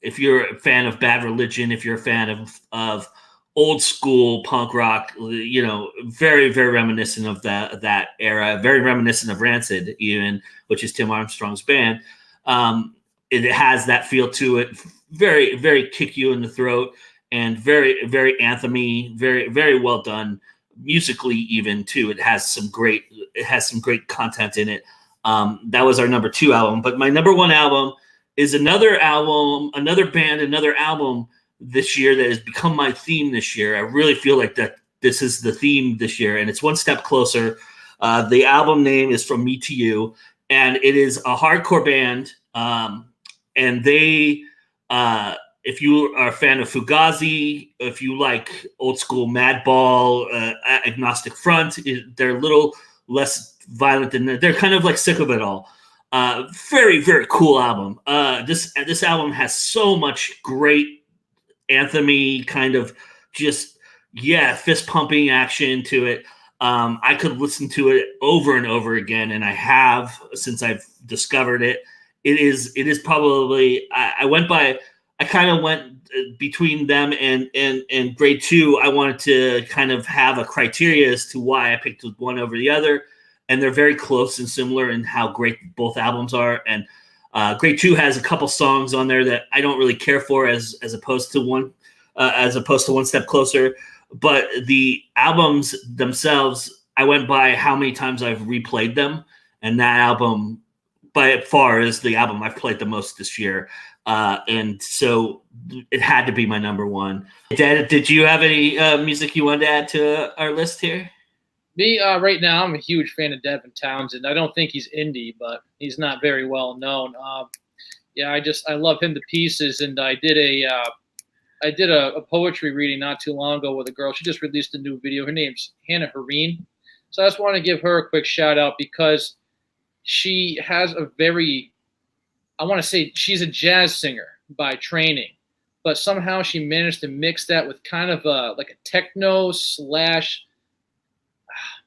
if you're a fan of Bad Religion, if you're a fan of old school punk rock, you know, very, very reminiscent of that era, very reminiscent of Rancid even, which is Tim Armstrong's band. It has that feel to it, very, very kick you in the throat, and very, very anthemy, very, very well done musically even too. It has some great content in it. That was our number 2 album, but my number 1 album is another band, another album this year that has become my theme this year. I really feel like that this is the theme this year, and it's One Step Closer. The album name is From Me to You, and it is a hardcore band. And they, if you are a fan of Fugazi, if you like old school Madball, Agnostic Front, they're a little less violent than they're kind of like Sick of It All. Very, very cool album. This album has so much great anthemy kind of just, fist pumping action to it. I could listen to it over and over again, and I have since I've discovered it. It is probably, I kind of went between them and Grade 2. I wanted to kind of have a criteria as to why I picked one over the other. And they're very close and similar in how great both albums are. And Grade 2 has a couple songs on there that I don't really care for as opposed to One Step Closer. But the albums themselves, I went by how many times I've replayed them. And that album by far is the album I've played the most this year. And so it had to be my number 1. Did you have any music you wanted to add to our list here? Me, right now, I'm a huge fan of Devon Townsend. I don't think he's indie, but he's not very well known. I love him to pieces. And I did a poetry reading not too long ago with a girl. She just released a new video. Her name's Hannah Vereen. So I just want to give her a quick shout out because she has she's a jazz singer by training, but somehow she managed to mix that with kind of a techno /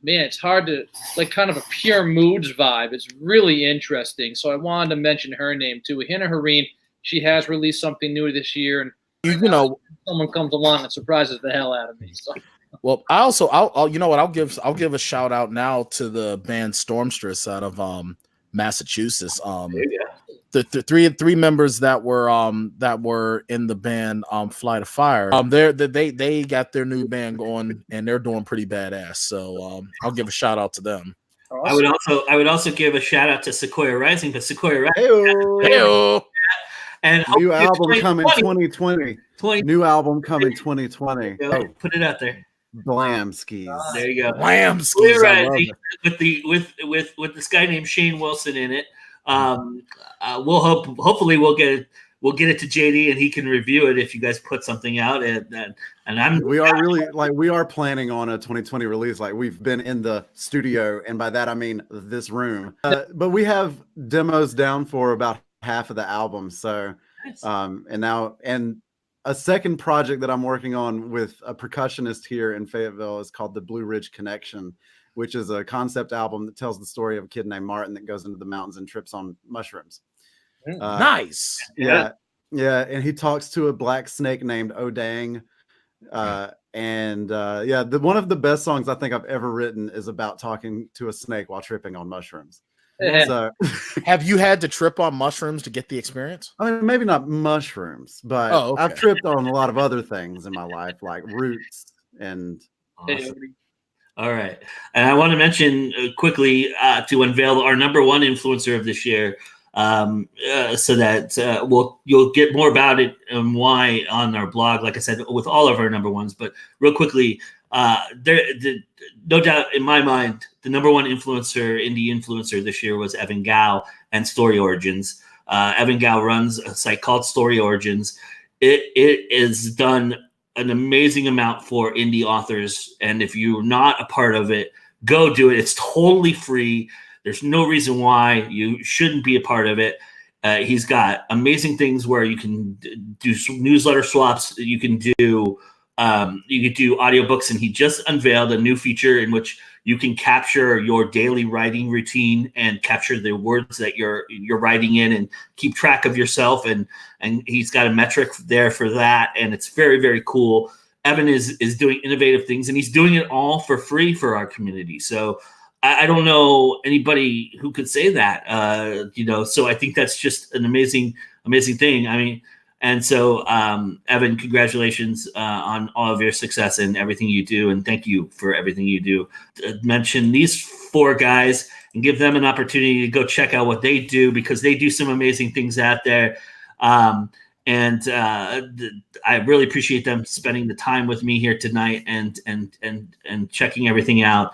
it's hard to, kind of a pure moods vibe. It's really interesting. So I wanted to mention her name too. Hannah Vereen, she has released something new this year, and someone comes along and surprises the hell out of me. So. Well, I'll give a shout out now to the band Stormstress out of Massachusetts. The three members that were in the band Flight of Fire. They got their new band going and they're doing pretty badass. So I'll give a shout out to them. Awesome. I would also give a shout out to Sequoia Rising, but Sequoia Rising. And new album coming 2020. New album coming 2020. Oh, put it out there. Blamskis. There you go. Blamskis. Rising with this guy named Shane Wilson in it. Hopefully we'll get it to JD and he can review it if you guys put something out. We are planning on a 2020 release. Like, we've been in the studio, and by that I mean this room. But we have demos down for about half of the album. So nice. And a second project that I'm working on with a percussionist here in Fayetteville is called the Blue Ridge Connection, which is a concept album that tells the story of a kid named Martin that goes into the mountains and trips on mushrooms. Nice. Yeah. And he talks to a black snake named Odang. One of the best songs I think I've ever written is about talking to a snake while tripping on mushrooms. So, have you had to trip on mushrooms to get the experience? I mean, maybe not mushrooms, but I've tripped on a lot of other things in my life, like roots and. Awesome. All right. And I want to mention quickly to unveil our number 1 influencer of this year, so that you'll get more about it and why on our blog, like I said, with all of our number 1s. But real quickly, no doubt in my mind, the number 1 indie influencer this year was Evan Gao and Story Origins. Evan Gao runs a site called Story Origins. It is done an amazing amount for indie authors, and if you're not a part of it, go do it. It's totally free. There's no reason why you shouldn't be a part of it. He's got amazing things where you can do newsletter swaps. You can do audiobooks, and he just unveiled a new feature in which you can capture your daily writing routine and capture the words that you're writing in and keep track of yourself. And he's got a metric there for that. And it's very, very cool. Evan is doing innovative things, and he's doing it all for free for our community. So I don't know anybody who could say that, so I think that's just an amazing thing. I mean, and so, Evan, congratulations on all of your success and everything you do. And thank you for everything you do. Mention these 4 guys and give them an opportunity to go check out what they do, because they do some amazing things out there. I really appreciate them spending the time with me here tonight and checking everything out.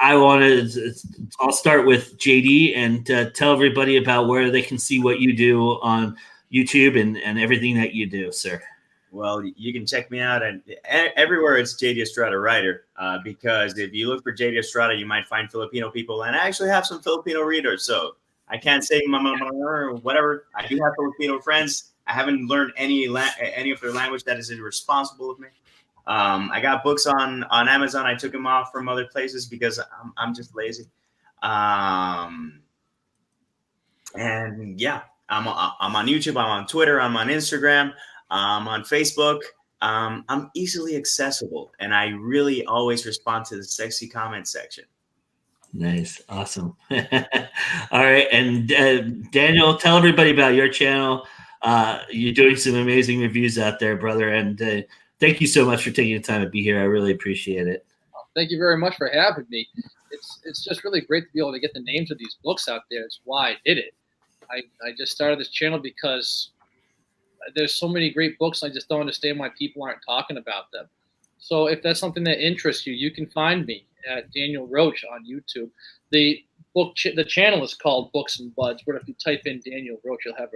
I'll start with JD and tell everybody about where they can see what you do on YouTube and everything that you do, sir. Well, you can check me out at everywhere. It's JD Estrada Writer, because if you look for JD Estrada, you might find Filipino people, and I actually have some Filipino readers. So I can't say or whatever. I do have Filipino friends. I haven't learned any of their language. That is irresponsible of me. I got books on Amazon. I took them off from other places because I'm just lazy. And yeah, I'm on YouTube. I'm on Twitter. I'm on Instagram. I'm on Facebook. I'm easily accessible, and I really always respond to the sexy comment section. Nice. Awesome. All right. And Daniel, tell everybody about your channel. You're doing some amazing reviews out there, brother. And thank you so much for taking the time to be here. I really appreciate it. Thank you very much for having me. It's just really great to be able to get the names of these books out there. It's why I did it. I just started this channel because there's so many great books. I just don't understand why people aren't talking about them. So if that's something that interests you, you can find me at Daniel Roche on YouTube. The channel is called Books and Buds, but if you type in Daniel Roche, you'll have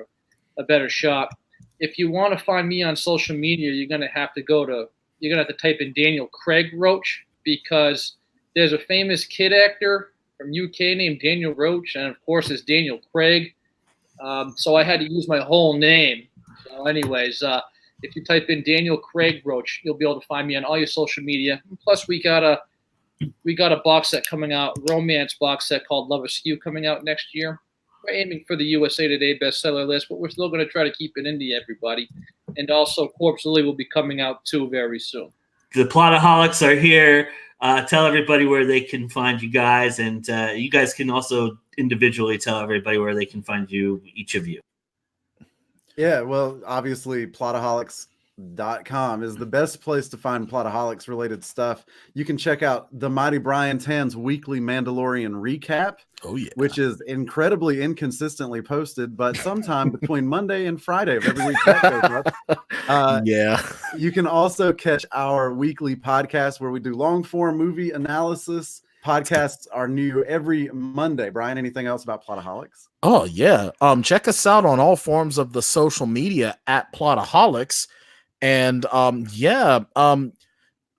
a better shot. If you want to find me on social media, you're gonna have to type in Daniel Craig Roche, because there's a famous kid actor from UK named Daniel Roche, and of course it's Daniel Craig. So I had to use my whole name. So anyways, if you type in Daniel Craig Roche, you'll be able to find me on all your social media. And plus, we got a box set coming out, romance box set called Love Askew coming out next year. We're aiming for the USA Today bestseller list, but we're still going to try to keep it indie, everybody. And also, Corpse Lily will be coming out too very soon. The Plotaholics are here. Tell everybody where they can find you guys, and you guys can also individually tell everybody where they can find you, each of you. Yeah, well, obviously, Plotaholics.com is the best place to find Plotaholics related stuff. You can check out the mighty Bryan Tann's weekly Mandalorian recap. Oh yeah, which is incredibly inconsistently posted, but sometime between Monday and Friday of every week that goes up. Yeah. You can also catch our weekly podcast where we do long form movie analysis. Podcasts are new every Monday. Bryan, anything else about Plotaholics? Oh yeah. Check us out on all forms of the social media at Plotaholics. And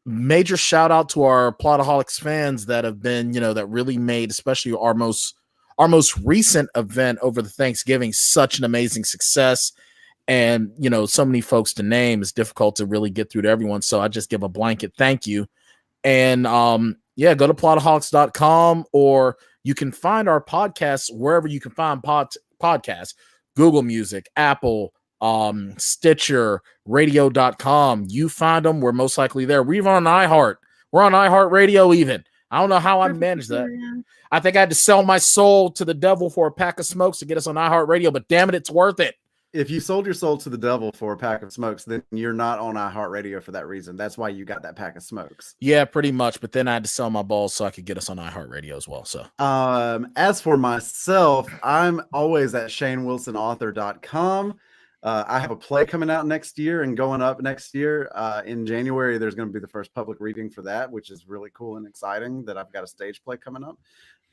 major shout out to our Plotaholics fans that have been, that really made, especially our most recent event over the Thanksgiving, such an amazing success. And, so many folks to name, it's difficult to really get through to everyone. So I just give a blanket thank you. And go to plotaholics.com, or you can find our podcasts wherever you can find podcasts, Google Music, Apple, Stitcher, radio.com. You find them, we're most likely there. We're on iHeart. We're on iHeart Radio even. I don't know how I managed that. I think I had to sell my soul to the devil for a pack of smokes to get us on iHeart Radio, but damn it, it's worth it. If you sold your soul to the devil for a pack of smokes, then you're not on iHeartRadio for that reason. That's why you got that pack of smokes. Yeah, pretty much. But then I had to sell my balls so I could get us on iHeartRadio as well. So, as for myself, I'm always at ShaneWilsonAuthor.com. I have a play coming out next year and going up next year. In January, there's going to be the first public reading for that, which is really cool and exciting that I've got a stage play coming up.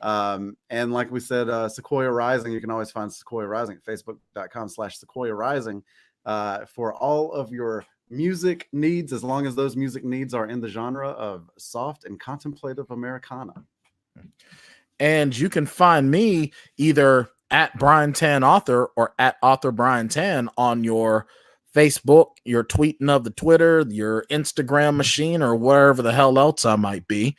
And like we said, Sequoia Rising, you can always find Sequoia Rising at facebook.com/Sequoia Rising for all of your music needs, as long as those music needs are in the genre of soft and contemplative Americana. And you can find me either at Bryan Tann Author or at Author Bryan Tann on your Facebook, your tweeting of the Twitter, your Instagram machine, or wherever the hell else I might be.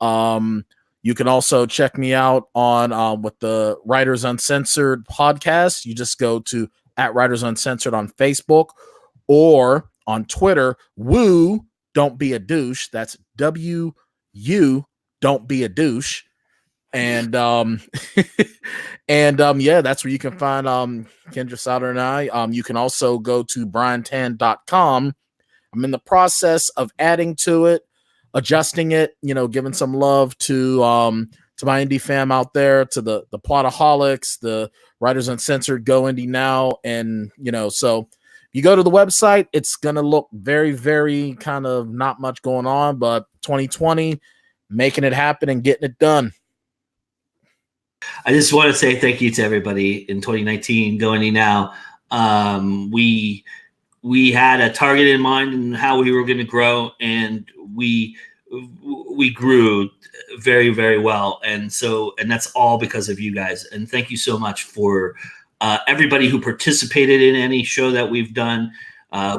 You can also check me out on with the Writers Uncensored podcast. You just go to at Writers Uncensored on Facebook or on Twitter. Woo, don't be a douche. That's WU, don't be a douche. And yeah, that's where you can find Kendra Sauter and I. You can also go to bryantann.com. I'm in the process of adding to it, adjusting it, giving some love to my indie fam out there, to the Plotaholics, the Writers Uncensored, GoIndieNow, and so you go to the website, it's gonna look very, very kind of not much going on, but 2020, making it happen and getting it done. I just want to say thank you to everybody in 2019. GoIndieNow. We had a target in mind and how we were going to grow, and we grew very, very well. And that's all because of you guys. And thank you so much for everybody who participated in any show that we've done,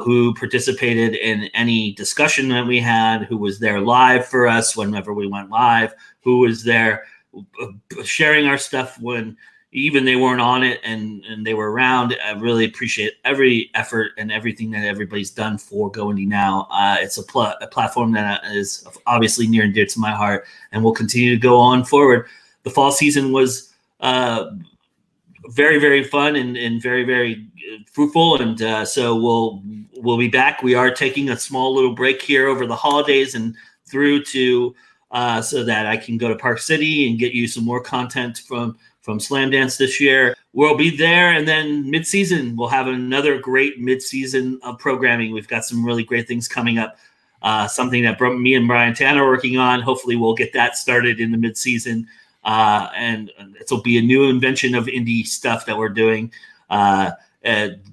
who participated in any discussion that we had, who was there live for us whenever we went live, who was there sharing our stuff when even they weren't on it and they were around. I really appreciate every effort and everything that everybody's done for GoIndieNow. It's a platform that is obviously near and dear to my heart and will continue to go on forward. The fall season was very, very fun and very, very fruitful. And so we'll be back. We are taking a small little break here over the holidays and through to so that I can go to Park City and get you some more content from Slam Dance this year. We'll be there, and then mid-season we'll have another great mid-season of programming. We've got some really great things coming up. Something that me and Bryan Tann are working on. Hopefully, we'll get that started in the mid-season, and it'll be a new invention of indie stuff that we're doing.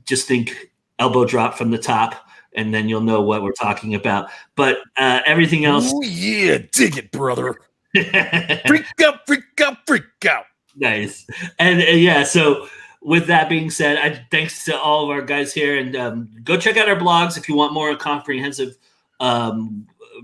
Just think elbow drop from the top, and then you'll know what we're talking about. But everything else. Oh, yeah. Dig it, brother. Freak out, freak out, freak out. Nice. And yeah, so with that being said, thanks to all of our guys here. And go check out our blogs if you want more comprehensive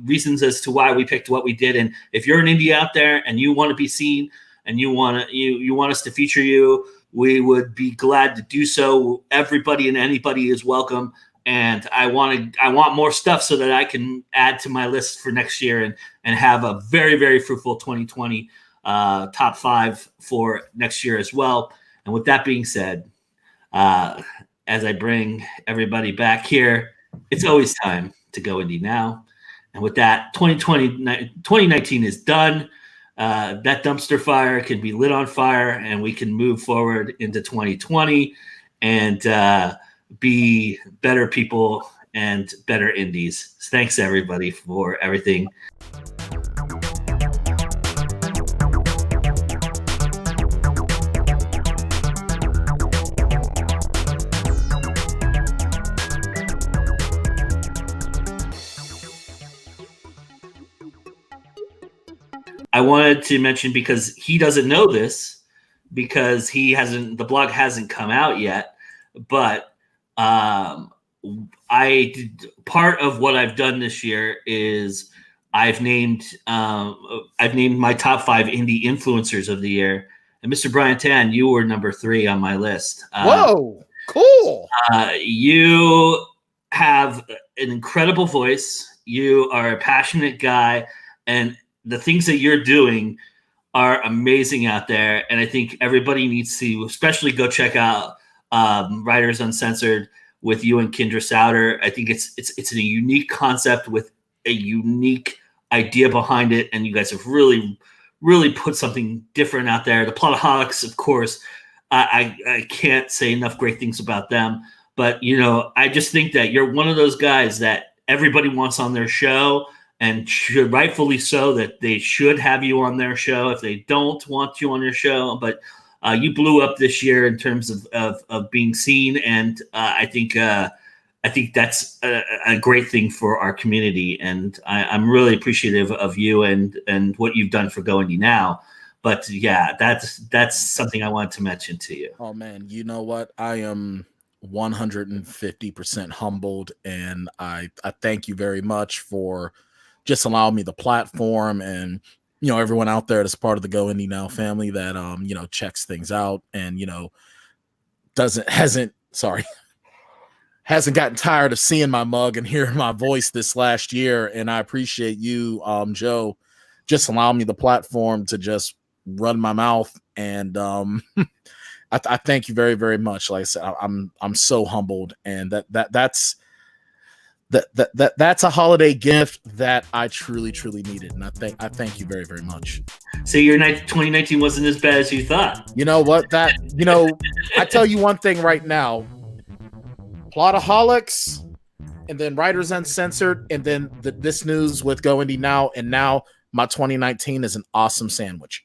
reasons as to why we picked what we did. And if you're an indie out there and you want to be seen and you want us to feature you, we would be glad to do so. Everybody and anybody is welcome. And I want more stuff so that I can add to my list for next year and have a very, very fruitful 2020 top 5 for next year as well. And with that being said, as I bring everybody back here, it's always time to go indie now. And with that, 2019 is done. That dumpster fire can be lit on fire, and we can move forward into 2020 and be better people and better indies. Thanks everybody for everything. I wanted to mention, because he doesn't know this, because the blog hasn't come out yet, but part of what I've done this year is I've named my top 5 indie influencers of the year. And Mr. Bryan Tann, you were number 3 on my list. Whoa, cool. You have an incredible voice. You are a passionate guy, and the things that you're doing are amazing out there. And I think everybody needs to especially go check out Writers Uncensored with you and Kendra Sauter. I think it's a unique concept with a unique idea behind it, and you guys have really, really put something different out there. The Plotaholics, of course, I can't say enough great things about them, but I just think that you're one of those guys that everybody wants on their show, and should rightfully so, that they should have you on their show if they don't want you on your show. But you blew up this year in terms of being seen, and I think that's a great thing for our community, and I'm really appreciative of you and what you've done for GoIndieNow. But yeah, that's something I wanted to mention to you. Oh man, you know what? I am 150% humbled, and I thank you very much for just allowing me the platform, and everyone out there that's part of the GoIndieNow family that checks things out and hasn't gotten tired of seeing my mug and hearing my voice this last year. And I appreciate you, Joe, just allowing me the platform to just run my mouth. And I thank you very, very much. Like I said, I'm so humbled, and that's a holiday gift that I truly, truly needed. And I thank you very, very much. So your 2019 wasn't as bad as you thought. You know what? I tell you one thing right now. Plotaholics, and then Writers Uncensored, and then this news with GoIndieNow, and now my 2019 is an awesome sandwich.